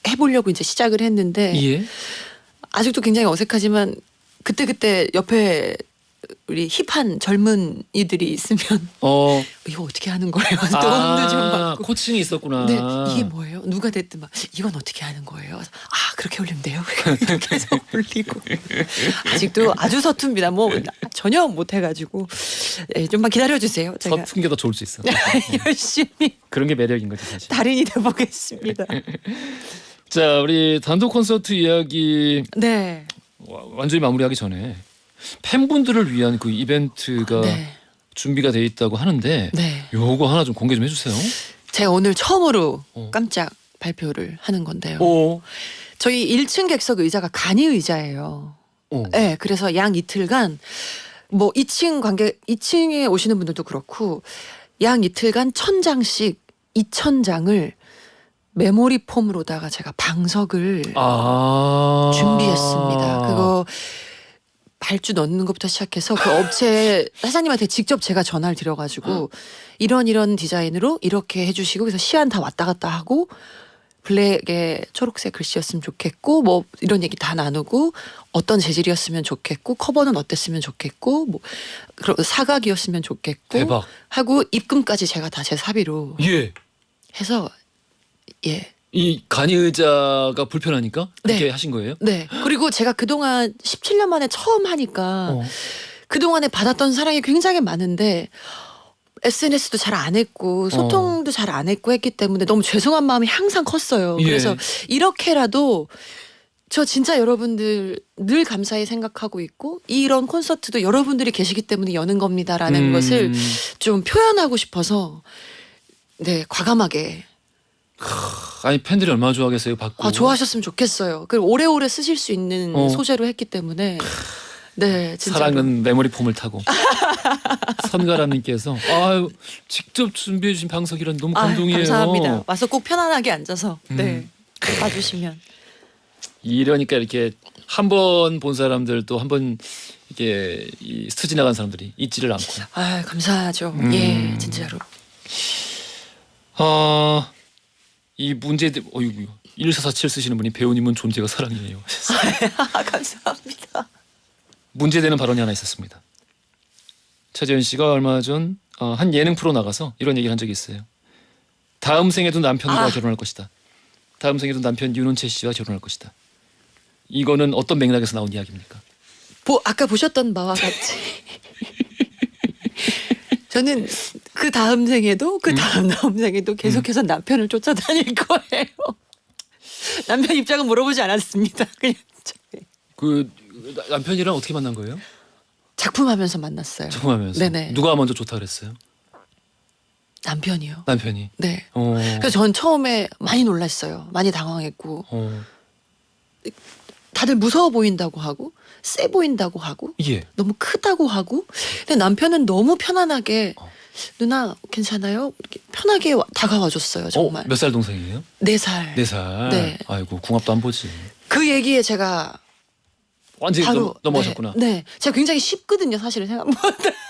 해보려고 이제 시작을 했는데 예? 아직도 굉장히 어색하지만 그때 옆에 우리 힙한 젊은이들이 있으면 이거 어떻게 하는 거예요? 도움도 좀 받고. 코칭이 있었구나. 네, 이게 뭐예요? 누가 됐든 막 이건 어떻게 하는 거예요? 그렇게 올리면 돼요. 이렇게 해서 올리고 아직도 아주 서툽니다. 뭐 전혀 못해가지고 네, 좀만 기다려주세요. 제가 서툰 게 더 좋을 수 있어. 열심히 그런 게 매력인 거지 사실. 달인이 돼보겠습니다. 자, 우리 단독 콘서트 이야기 네. 완전히 마무리하기 전에 팬분들을 위한 그 이벤트가 네. 준비가 돼 있다고 하는데 네. 요거 하나 좀 공개 좀 해주세요. 제가 오늘 처음으로 어. 깜짝 발표를 하는 건데요. 오. 저희 1층 객석 의자가 간이 의자예요. 오. 네, 그래서 양 이틀간 뭐 2층에 오시는 분들도 그렇고 양 이틀간 1000장씩 2000장을 메모리 폼으로다가 제가 방석을 준비했습니다. 그거 발주 넣는 것부터 시작해서 그 업체 사장님한테 직접 제가 전화를 드려가지고 이런 디자인으로 이렇게 해주시고 그래서 시안 다 왔다 갔다 하고 블랙에 초록색 글씨였으면 좋겠고 뭐 이런 얘기 다 나누고 어떤 재질이었으면 좋겠고 커버는 어땠으면 좋겠고 뭐 사각이었으면 좋겠고 대박. 하고 입금까지 제가 다 제 사비로 예. 해서 예. 이 간이 의자가 불편하니까 이렇게 네. 하신 거예요? 네. 그리고 제가 그동안 17년 만에 처음 하니까 그동안에 받았던 사랑이 굉장히 많은데 SNS도 잘 안 했고 소통도 잘 안 했고 했기 때문에 너무 죄송한 마음이 항상 컸어요. 예. 그래서 이렇게라도 저 진짜 여러분들 늘 감사히 생각하고 있고 이런 콘서트도 여러분들이 계시기 때문에 여는 겁니다라는 것을 좀 표현하고 싶어서 네 과감하게 아니 팬들이 얼마나 좋아하겠어요 받고. 좋아하셨으면 좋겠어요. 그리고 오래오래 쓰실 수 있는 어. 소재로 했기 때문에 네 진짜 사랑은 메모리 폼을 타고. 선가람님께서 직접 준비해 주신 방석이란 너무 감동이에요. 감사합니다. 와서 꼭 편안하게 앉아서 네 봐주시면 이러니까 이렇게 한 번 본 사람들 또 한 번 이게 스쳐 지나간 사람들이 잊지를 않고. 감사하죠. 예 진짜로. 이 문제 어이구 1447 쓰시는 분이 배우님은 존재가 사랑이에요. 감사합니다. 문제되는 발언이 하나 있었습니다. 차재현 씨가 얼마 전 한 예능 프로 나가서 이런 얘기를 한 적이 있어요. 다음 생에도 남편과 결혼할 것이다. 다음 생에도 남편 윤원채 씨와 결혼할 것이다. 이거는 어떤 맥락에서 나온 이야기입니까? 아까 보셨던 바와 같이 저는 그 다음 생에도 그 다음 생에도 계속해서 남편을 쫓아다닐 거예요. 남편 입장은 물어보지 않았습니다. 그냥 그 남편이랑 어떻게 만난 거예요? 작품하면서 만났어요. 작품하면서. 네네. 누가 먼저 좋다 그랬어요? 남편이요. 남편이. 네. 그래서 그래서 전 처음에 많이 놀랐어요. 많이 당황했고 다들 무서워 보인다고 하고 세 보인다고 하고 예. 너무 크다고 하고 근데 남편은 너무 편안하게 누나 괜찮아요? 이렇게 편하게 다가와 줬어요. 정말. 몇 살 동생이에요? 4살. 4살. 네. 아이고 궁합도 안 보지. 그 얘기에 제가 완전히 바로 넘어가셨구나. 네. 제가 굉장히 쉽거든요. 사실은 생각보다.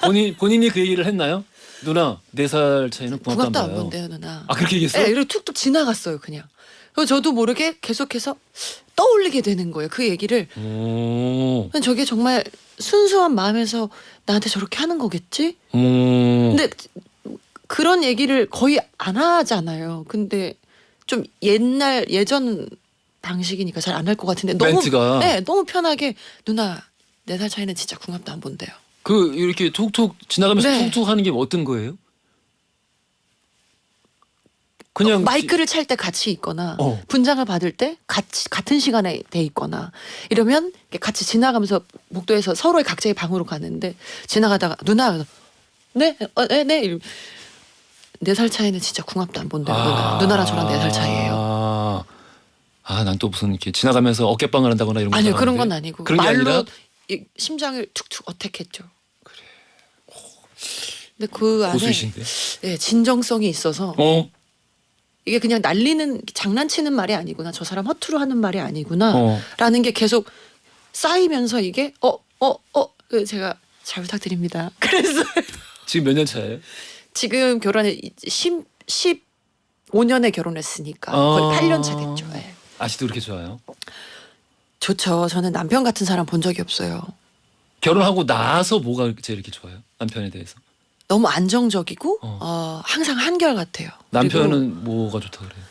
본인이 그 얘기를 했나요? 누나 4살 차이는 궁합도 궁합도 안 안 봐요. 본대요 누나. 아 그렇게 얘기했어요? 네, 이렇게 툭툭 지나갔어요 그냥. 그래서 저도 모르게 계속해서 떠올리게 되는 거예요 그 얘기를. 오. 저게 정말 순수한 마음에서 나한테 저렇게 하는 거겠지? 오. 근데 그런 얘기를 거의 안 하잖아요. 근데 좀 예전 방식이니까 잘 안 할 것 같은데 너무 멘트가. 네, 너무 편하게 누나 4살 차이는 진짜 궁합도 안 본대요. 그 이렇게 톡톡 지나가면서 네. 톡톡 하는 게 어떤 거예요? 그냥 마이크를 찰 때 같이 있거나 어. 분장을 받을 때 같은 시간에 돼 있거나 이러면 이렇게 같이 지나가면서 복도에서 서로의 각자의 방으로 가는데 지나가다가 누나 네? 네? 이러면 4살 차이는 진짜 궁합도 안 본대요. 누나랑 저랑 4살 차이예요. 난 또 무슨 이렇게 지나가면서 어깨빵을 한다거나 이런 거. 아니요 그런 건 아니고 그런 게 말로 아니라 이 심장을 툭툭 어택했죠. 그래. 근데 그 안에 고수이신데. 네, 진정성이 있어서 어. 이게 그냥 날리는 장난치는 말이 아니구나 저 사람 허투루 하는 말이 아니구나 어. 라는 게 계속 쌓이면서 이게 제가 잘 부탁드립니다. 그래서 지금 몇 년 차예요? 지금 결혼에 15년에 결혼했으니까 거의 8년 차 됐죠. 네. 아직도 그렇게 좋아요? 좋죠. 저는 남편 같은 사람 본 적이 없어요. 결혼하고 나서 뭐가 제일 이렇게 좋아요? 남편에 대해서? 너무 안정적이고 어. 항상 한결같아요. 그리고 남편은 뭐가 좋다 그래요?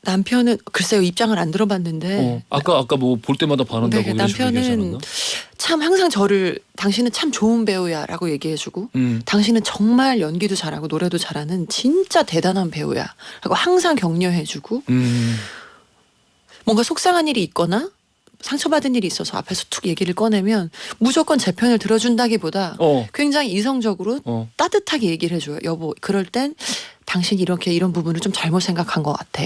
남편은 글쎄요 입장을 안 들어봤는데 아까 뭐 볼 때마다 반한다고 네, 이런 식으로 얘기하지 남편은 않았나? 참 항상 저를 당신은 참 좋은 배우야라고 얘기해주고 당신은 정말 연기도 잘하고 노래도 잘하는 진짜 대단한 배우야라고 항상 격려해주고 뭔가 속상한 일이 있거나 상처받은 일이 있어서 앞에서 툭 얘기를 꺼내면 무조건 제 편을 들어준다기보다 굉장히 이성적으로 따뜻하게 얘기를 해줘요. 여보 그럴 땐 당신이 이렇게 이런 부분을 좀 잘못 생각한 것 같아.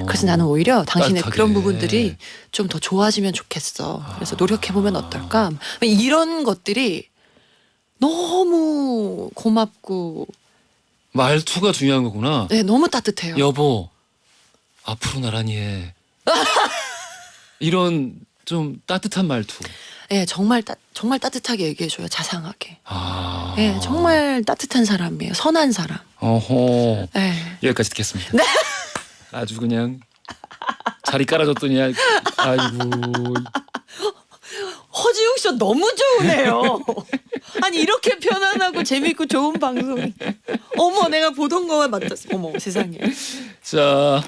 그래서 나는 오히려 당신의 따뜻하게. 그런 부분들이 좀 더 좋아지면 좋겠어. 그래서 노력해보면 어떨까? 이런 것들이 너무 고맙고 말투가 중요한 거구나. 네, 너무 따뜻해요. 여보 앞으로 나란히 해. 이런 좀 따뜻한 말투. 네, 정말 따뜻하게 얘기해줘요. 자상하게. 아. 네, 정말 따뜻한 사람이에요. 선한 사람. 어허. 네. 여기까지 듣겠습니다. 아주 그냥 자리 깔아줬더니 아이고. 허지웅 씨 너무 좋으네요. 아니 이렇게 편안하고 재밌고 좋은 방송. 어머 내가 보던 거와 맞았어. 어머 세상에. 자,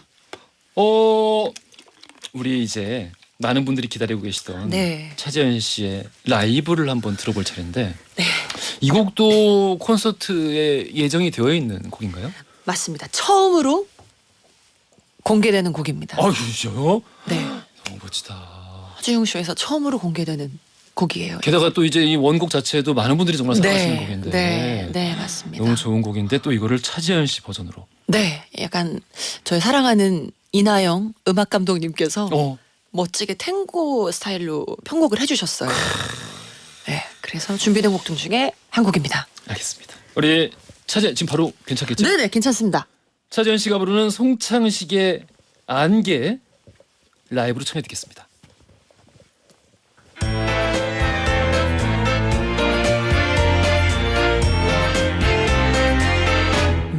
우리 이제 많은 분들이 기다리고 계시던 네. 차재현 씨의 라이브를 한번 들어볼 차례인데 네. 이 곡도 콘서트에 예정이 되어 있는 곡인가요? 맞습니다. 처음으로 공개되는 곡입니다. 아, 진짜요? 네. 너무 멋지다. 허지웅 쇼에서 처음으로 공개되는 곡이에요. 게다가 또 이제 이 원곡 자체도 많은 분들이 정말 사랑하시는 네, 곡인데 네, 맞습니다. 너무 좋은 곡인데 또 이거를 차재현 씨 버전으로. 네, 약간 저희 사랑하는 이나영 음악 감독님께서 멋지게 탱고 스타일로 편곡을 해주셨어요. 네, 그래서 준비된 곡 중에 한 곡입니다. 알겠습니다. 우리 차재 지금 바로 괜찮겠죠? 네네, 괜찮습니다. 차재현 씨가 부르는 송창식의 안개 라이브로 청해 듣겠습니다.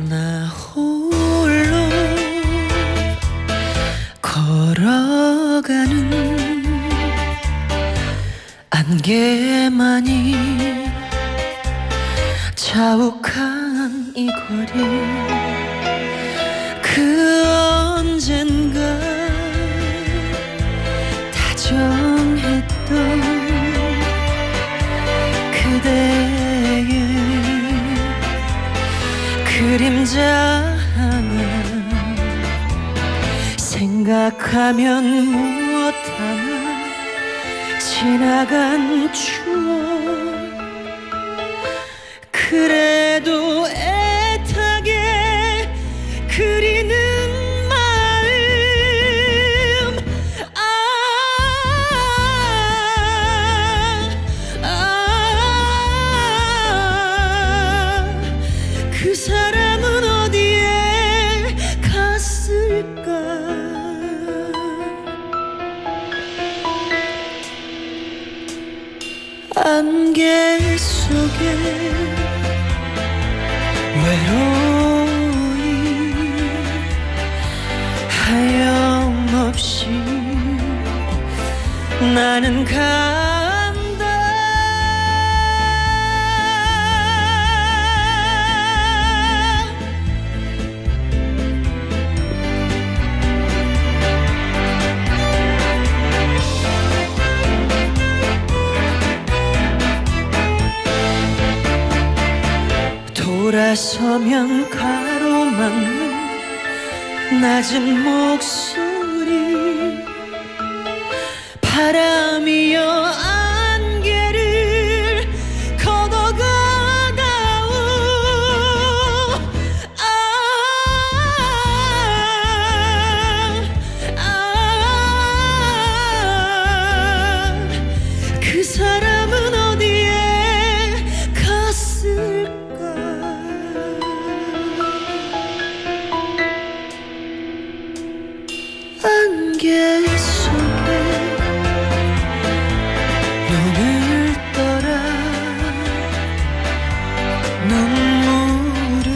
나 홀로 걸어가는 안개만이 자욱한 이 거리 그 언젠가 다정했던 그대의 그림자 하나 생각하면 무엇하나 지나간 추억 그래도 애타게 그리는 마음 그 사람은 어디에 갔을까 안개 속에 외로이 하염없이 나는 간다. 돌아서면 가로막는 낮은 목소리 바람이여 안개를 걷어가다오. 그 사람은 어디에 갔을까. 안개 속에 눈을 떠라 눈물을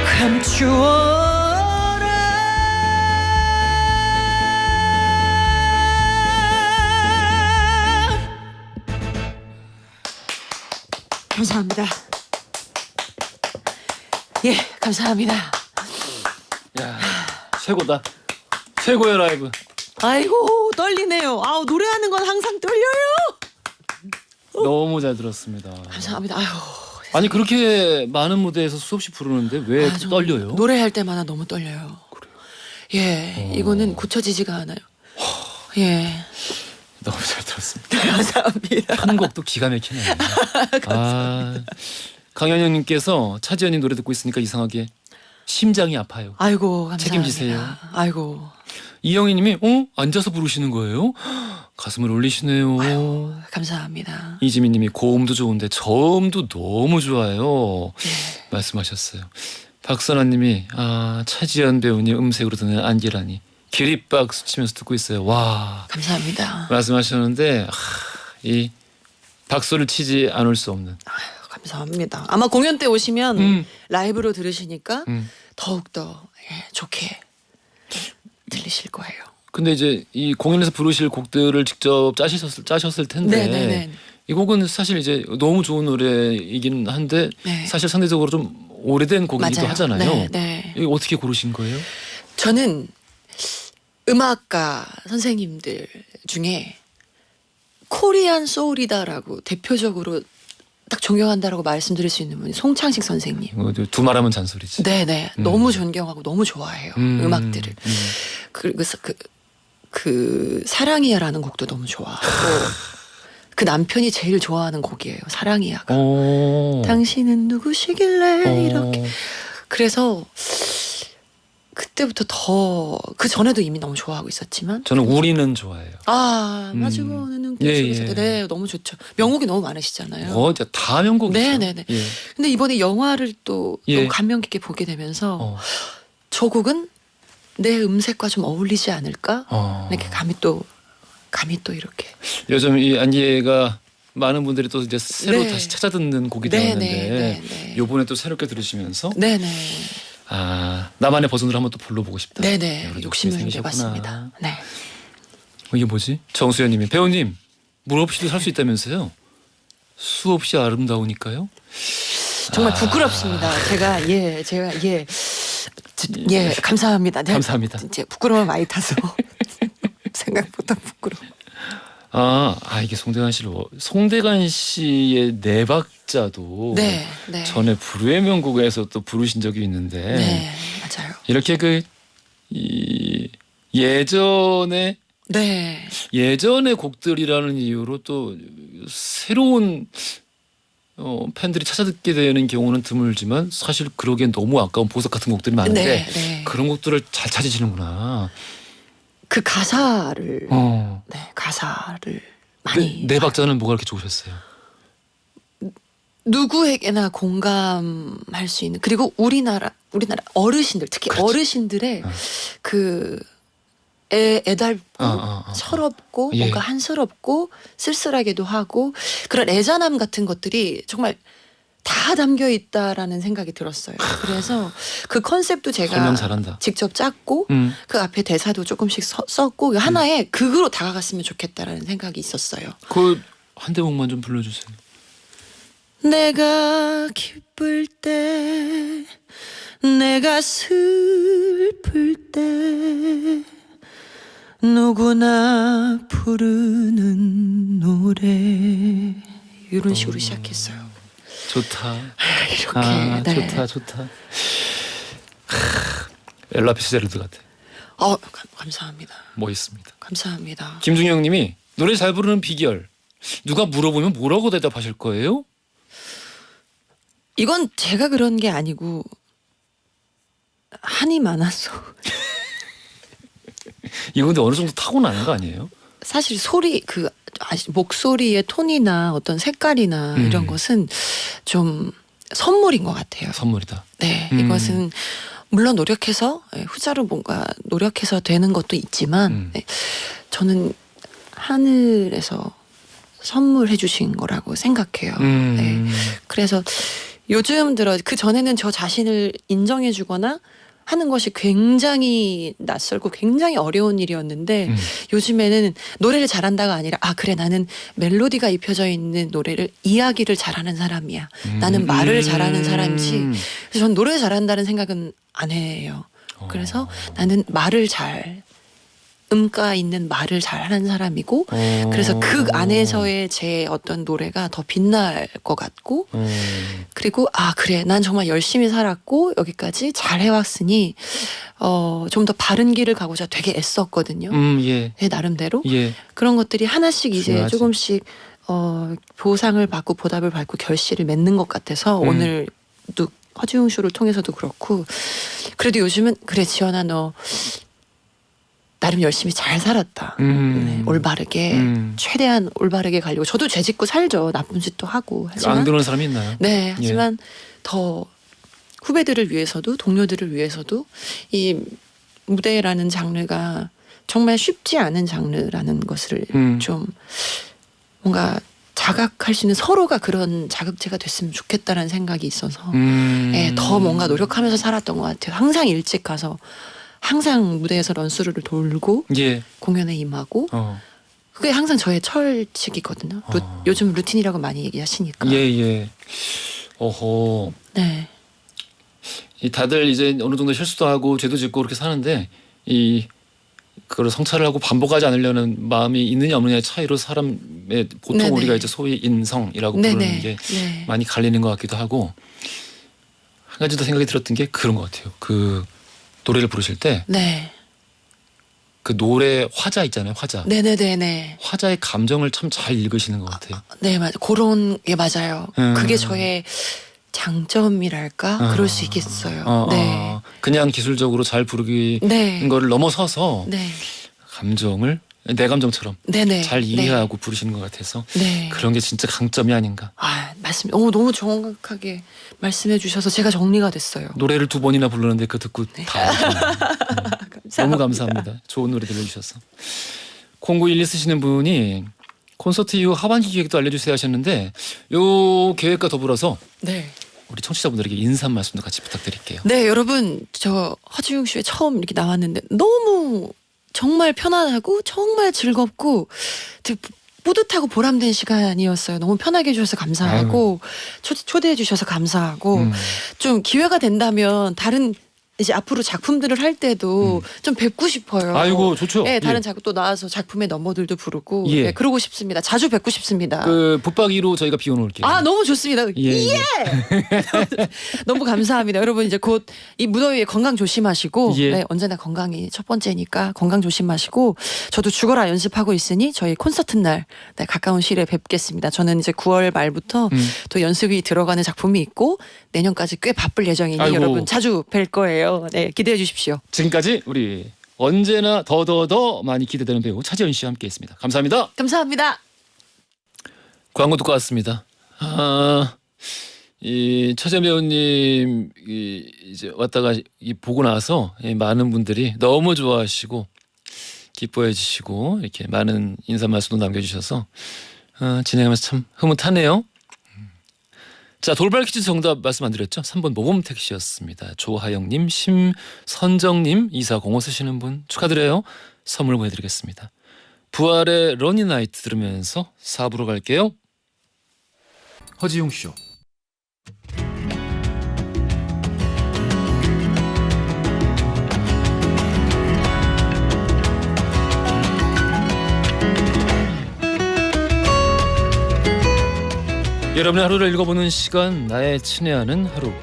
감추어라. 감사합니다. 예, 감사합니다. 야, 최고다. 최고의 라이브. 아이고 떨리네요. 아우 노래하는 건 항상 떨려요. 너무 잘 들었습니다. 감사합니다. 아유. 아니 그렇게 많은 무대에서 수없이 부르는데 왜 좀 떨려요? 노래할 때마다 너무 떨려요. 그래요? 예, 이거는 고쳐지지가 않아요. 예, 너무 잘 들었습니다. 감사합니다. 한 곡도 기가 막히네요. 아, 강현영님께서 차지연님 노래 듣고 있으니까 이상하게 심장이 아파요. 아이고 감사합니다. 책임지세요. 아이고 이영희님이 앉아서 부르시는 거예요? 가슴을 올리시네요. 감사합니다. 이지민님이 고음도 좋은데 저음도 너무 좋아요. 말씀하셨어요. 박선아님이 차지연 배우님 음색으로 듣는 안개라니 기립박수 치면서 듣고 있어요. 와 감사합니다. 말씀하셨는데 이 박수를 치지 않을 수 없는. 감사합니다. 아마 공연 때 오시면 라이브로 들으시니까 음. 더욱 더 좋게 들리실 거예요. 근데 이제 이 공연에서 부르실 곡들을 직접 짜셨을 텐데 네네네. 이 곡은 사실 이제 너무 좋은 노래이긴 한데 네. 사실 상대적으로 좀 오래된 곡이기도 맞아요. 하잖아요. 네, 네. 이거 어떻게 고르신 거예요? 저는 음악가 선생님들 중에 코리안 소울이다라고 대표적으로 딱 존경한다라고 말씀드릴 수 있는 분이 송창식 선생님. 두 말하면 잔소리지. 네네. 너무 존경하고 너무 좋아해요. 음악들을. 그리고 그 사랑이야라는 곡도 너무 좋아하고 그 남편이 제일 좋아하는 곡이에요. 사랑이야가. 당신은 누구시길래 이렇게. 그래서 그때부터 더 그 전에도 이미 너무 좋아하고 있었지만 저는 우리는 좋아해요. 마주보는 눈빛 예, 속에서 예. 네 너무 좋죠. 명곡이 너무 많으시잖아요. 진짜 다 명곡이죠. 네네네. 예. 근데 이번에 영화를 또 예. 너무 감명 깊게 보게 되면서 어. 저 곡은 내 음색과 좀 어울리지 않을까? 이렇게 감히 또 이렇게. 요즘 이 안예가 많은 분들이 또 이제 새로 네. 다시 찾아 듣는 곡이 네, 되었는데 네, 네. 요번에 또 새롭게 들으시면서 네네. 나만의 버전으로 한번 또 불러보고 싶다. 네네. 이런 욕심을 욕심이 내봤습니다. 네. 이게 뭐지? 정수연님이 배우님 물 없이도 살 수 있다면서요? 수 없이 아름다우니까요. 정말 부끄럽습니다. 제가 감사합니다. 네. 감사합니다. 이제 부끄러움을 많이 타서 생각보다 부끄러워. 이게 송대관 씨의 네 박자도 네, 네. 전에 불후의 명곡에서 또 부르신 적이 있는데 네, 맞아요. 이렇게 예전의 곡들이라는 이유로 또 새로운 팬들이 찾아 듣게 되는 경우는 드물지만 사실 그러기엔 너무 아까운 보석 같은 곡들이 많은데 네. 그런 곡들을 잘 찾으시는구나. 그 가사를 많이 네 박자는 뭐가 그렇게 좋으셨어요? 누구에게나 공감할 수 있는, 그리고 우리나라 어르신들, 특히 그렇지. 어르신들의 그 애달고 철없고 예. 뭔가 한스럽고 쓸쓸하게도 하고 그런 애잔함 같은 것들이 정말 다 담겨 있다라는 생각이 들었어요. 그래서 그 컨셉도 제가 설명 잘한다. 직접 짰고 그 앞에 대사도 조금씩 썼고 하나의 극으로 다가갔으면 좋겠다라는 생각이 있었어요. 그 한 대목만 좀 불러주세요. 내가 기쁠 때 내가 슬플 때 누구나 부르는 노래 이런 식으로 시작했어요. 좋다. 이렇게 네. 좋다. 엘라 피츠제럴드 같아. 감사합니다. 멋있습니다. 감사합니다. 김중영님이 노래 잘 부르는 비결 누가 물어보면 뭐라고 대답하실 거예요? 이건 제가 그런 게 아니고 한이 많아서 이거 근데 어느 정도 타고나는 거 아니에요? 사실 목소리의 톤이나 어떤 색깔이나 이런 것은 좀 선물인 것 같아요. 선물이다. 네, 이것은 물론 노력해서 후자로 뭔가 노력해서 되는 것도 있지만 네, 저는 하늘에서 선물해 주신 거라고 생각해요. 네, 그래서 요즘 들어 그 전에는 저 자신을 인정해 주거나 하는 것이 굉장히 낯설고 굉장히 어려운 일이었는데 요즘에는 노래를 잘한다가 아니라 그래 나는 멜로디가 입혀져 있는 노래를 이야기를 잘하는 사람이야. 나는 말을 잘하는 사람이지. 그래서 전 노래 잘한다는 생각은 안 해요. 그래서 나는 말을 음가 있는 말을 잘하는 사람이고 그래서 그 안에서의 제 어떤 노래가 더 빛날 것 같고 그리고 그래 난 정말 열심히 살았고 여기까지 잘 해왔으니 좀 더 바른 길을 가고자 되게 애썼거든요. 예. 제 나름대로 예. 그런 것들이 하나씩 이제 중요하지. 조금씩 보상을 받고 보답을 받고 결실을 맺는 것 같아서 오늘도 허지웅 쇼를 통해서도 그렇고 그래도 요즘은 그래 지연아 너 나름 열심히 잘 살았다. 네, 올바르게 최대한 올바르게 가려고 저도 죄짓고 살죠. 나쁜 짓도 하고 하지만 안 그러는 사람이 있나요? 네 하지만 더 후배들을 위해서도 동료들을 위해서도 이 무대라는 장르가 정말 쉽지 않은 장르라는 것을 좀 뭔가 자각할 수 있는 서로가 그런 자극제가 됐으면 좋겠다라는 생각이 있어서 더 뭔가 노력하면서 살았던 것 같아요. 항상 일찍 가서 항상 무대에서 런스루를 돌고 예. 공연에 임하고 그게 항상 저의 철칙이거든요. 요즘 루틴이라고 많이 얘기하시니까. 예. 어허. 네. 이 다들 이제 어느 정도 실수도 하고 죄도 짓고 그렇게 사는데 이 그걸 성찰을 하고 반복하지 않으려는 마음이 있느냐 없느냐의 차이로 사람의 보통 네네. 우리가 이제 소위 인성이라고 네네. 부르는 게 네. 많이 갈리는 것 같기도 하고 한 가지 더 생각이 들었던 게 그런 것 같아요. 그 노래를 부르실 때 네. 그 노래 화자 있잖아요. 화자. 네네네네. 화자의 감정을 참 잘 읽으시는 것 같아요. 네, 맞아. 그런 게 맞아요. 그게 저의 장점이랄까? 그럴 수 있겠어요. 네. 그냥 기술적으로 잘 부르기 네. 거를 넘어서서 네. 감정을 내 감정처럼 네네. 잘 이해하고 부르시는 것 같아서 네. 그런 게 진짜 강점이 아닌가. 맞습니다. 너무 정확하게 말씀해 주셔서 제가 정리가 됐어요. 노래를 2번이나 불렀는데 그거 듣고 다 감사합니다. 너무 감사합니다. 좋은 노래 들려주셔서. 콩구12 쓰시는 분이 콘서트 이후 하반기 계획도 알려주세요 하셨는데 요 계획과 더불어서 네. 우리 청취자분들에게 인사 한 말씀도 같이 부탁드릴게요. 네, 여러분 저 허지웅 쇼에 처음 이렇게 나왔는데 너무 정말 편안하고 정말 즐겁고 되게 뿌듯하고 보람된 시간이었어요. 너무 편하게 해주셔서 감사하고 초대해 주셔서 감사하고 좀 기회가 된다면 다른 이제 앞으로 작품들을 할 때도 좀 뵙고 싶어요. 아이고 좋죠. 네, 다른 예. 작품 또 나와서 작품의 넘버들도 부르고 예. 네, 그러고 싶습니다. 자주 뵙고 싶습니다. 그 붙박이로 저희가 비워놓을게요. 너무 좋습니다. 예. 너무 감사합니다. 여러분 이제 곧 이 무더위에 건강 조심하시고 예. 네, 언제나 건강이 첫 번째니까 건강 조심하시고 저도 죽어라 연습하고 있으니 저희 콘서트 날 네, 가까운 시일에 뵙겠습니다. 저는 이제 9월 말부터 또 연습이 들어가는 작품이 있고 내년까지 꽤 바쁠 예정이니 아이고. 여러분 자주 뵐 거예요. 네, 기대해 주십시오. 지금까지 우리 언제나 더 많이 기대되는 배우 차지연 씨와 함께했습니다. 감사합니다. 감사합니다. 광고 듣고 왔습니다. 이 차지연 배우님 이제 왔다가 보고 나서 많은 분들이 너무 좋아하시고 기뻐해 주시고 이렇게 많은 인사 말씀도 남겨주셔서 진행하면서 참 흐뭇하네요. 자, 돌발 퀴즈 정답 말씀 안 드렸죠? 3번 모범택시였습니다. 조하영님, 심선정님, 2405 쓰시는 분 축하드려요. 선물 보내드리겠습니다. 부활의 러니나이트 들으면서 4부로 갈게요. 허지웅 쇼. 여러분의 하루를 읽어보는 시간, 나의 친애하는 하루.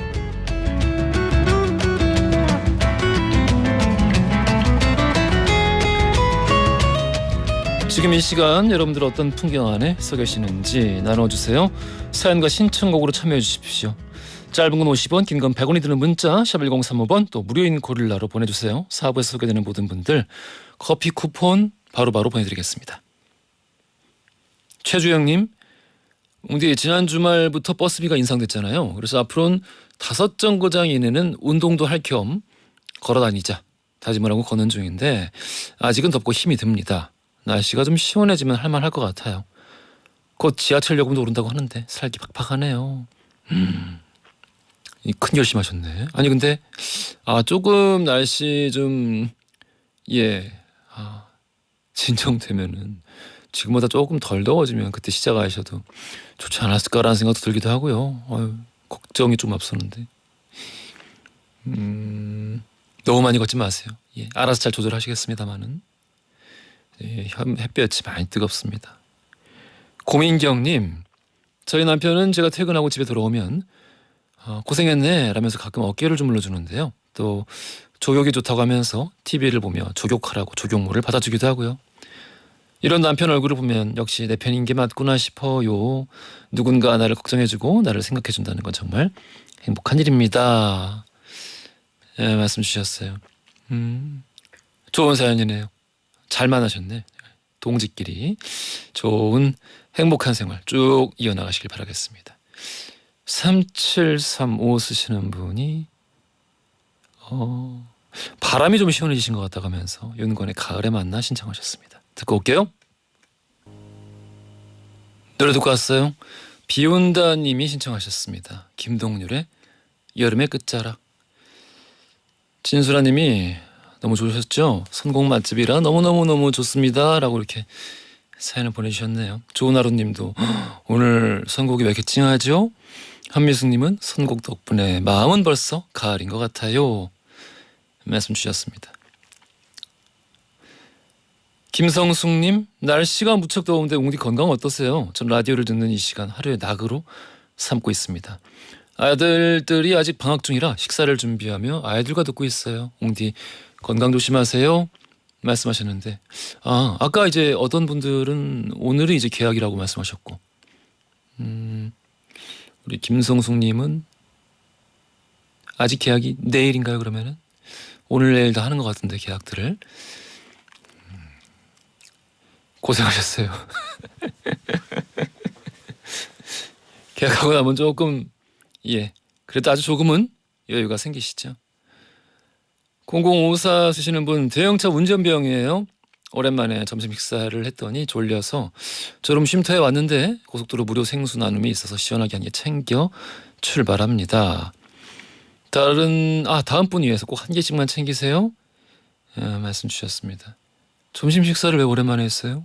지금 이 시간 여러분들 어떤 풍경 안에 서 계시는지 나눠주세요. 사연과 신청곡으로 참여해 주십시오. 짧은 건 50원, 긴 건 100원이 드는 문자 샵 1035번, 또 무료인 고릴라로 보내주세요. 4부에서 소개되는 모든 분들 커피 쿠폰 바로바로 보내드리겠습니다. 최주영님, 웅디 지난 주말부터 버스비가 인상됐잖아요. 그래서 앞으로는 5정거장 이내는 운동도 할 겸 걸어다니자 다짐을 하고 걷는 중인데 아직은 덥고 힘이 듭니다. 날씨가 좀 시원해지면 할만할 것 같아요. 곧 지하철 요금도 오른다고 하는데 살기 팍팍하네요. 큰 결심하셨네. 아니 근데 조금 날씨 좀 진정되면은 지금보다 조금 덜 더워지면 그때 시작하셔도 좋지 않았을까라는 생각도 들기도 하고요. 걱정이 좀 앞서는데 너무 많이 걷지 마세요. 알아서 잘 조절하시겠습니다만은 햇볕이 많이 뜨겁습니다. 고민경님, 저희 남편은 제가 퇴근하고 집에 돌아오면 고생했네 라면서 가끔 어깨를 주물러 주는데요. 또 족욕이 좋다고 하면서 TV를 보며 족욕하라고 족욕물을 받아주기도 하고요. 이런 남편 얼굴을 보면 역시 내 편인 게 맞구나 싶어요. 누군가 나를 걱정해주고 나를 생각해준다는 건 정말 행복한 일입니다. 말씀 주셨어요. 좋은 사연이네요. 잘 만나셨네. 동지끼리 좋은 행복한 생활 쭉 이어나가시길 바라겠습니다. 3735 쓰시는 분이 바람이 좀 시원해지신 것 같다고 하면서 윤건의 가을에 만나 신청하셨습니다. 듣고 올게요. 노래 듣고 왔어요. 비온다님이 신청하셨습니다. 김동률의 여름의 끝자락. 진수라님이 너무 좋으셨죠? 선곡 맛집이라 너무너무 좋습니다 라고 이렇게 사연을 보내주셨네요. 조은하루님도 오늘 선곡이 왜 이렇게 찡하죠? 한미숙님은 선곡 덕분에 마음은 벌써 가을인 것 같아요 말씀 주셨습니다. 김성숙님, 날씨가 무척 더운데 웅디 건강 어떠세요? 전 라디오를 듣는 이 시간 하루의 낙으로 삼고 있습니다. 아들들이 아직 방학 중이라 식사를 준비하며 아이들과 듣고 있어요. 웅디 건강 조심하세요 말씀하셨는데 아까 이제 어떤 분들은 오늘이 이제 개학이라고 말씀하셨고 우리 김성숙님은 아직 개학이 내일인가요? 그러면은 오늘 내일 다 하는 것 같은데 개학들을 고생하셨어요. 개학하고 나면 조금 그래도 아주 조금은 여유가 생기시죠. 0054 쓰시는 분, 대형차 운전병이에요. 오랜만에 점심 식사를 했더니 졸려서 졸음 쉼터에 왔는데 고속도로 무료 생수 나눔이 있어서 시원하게 한 개 챙겨 출발합니다. 다음 분 위해서 꼭 한 개씩만 챙기세요 말씀 주셨습니다. 점심 식사를 왜 오랜만에 했어요?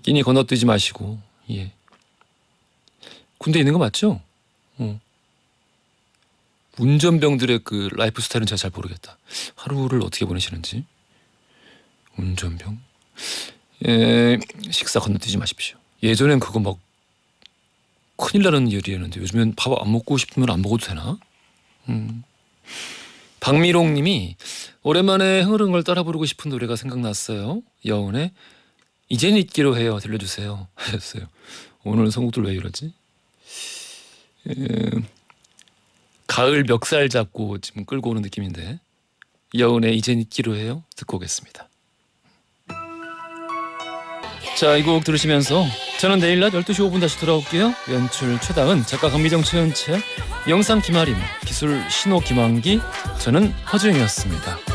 끼니 건너뛰지 마시고 군대 있는 거 맞죠? 운전병들의 그 라이프 스타일은 제가 잘 모르겠다. 하루를 어떻게 보내시는지. 운전병. 식사 건너뛰지 마십시오. 예전엔 그거 막 큰일 나는 일이었는데 요즘엔 밥 안 먹고 싶으면 안 먹어도 되나? 박미롱님이 오랜만에 흐르는 걸 따라 부르고 싶은 노래가 생각났어요. 여운의 이젠 잊기로 해요. 들려주세요 하셨어요. 오늘 선곡들 왜 이러지? 가을 멱살 잡고 지금 끌고 오는 느낌인데 여운의 이젠 잊기로 해요. 듣고 오겠습니다. 자, 이 곡 들으시면서 저는 내일 낮 12시 5분 다시 돌아올게요. 연출 최다은, 작가 강미정, 최은채, 영상 김아림, 기술 신호 김환기, 저는 허주영이었습니다.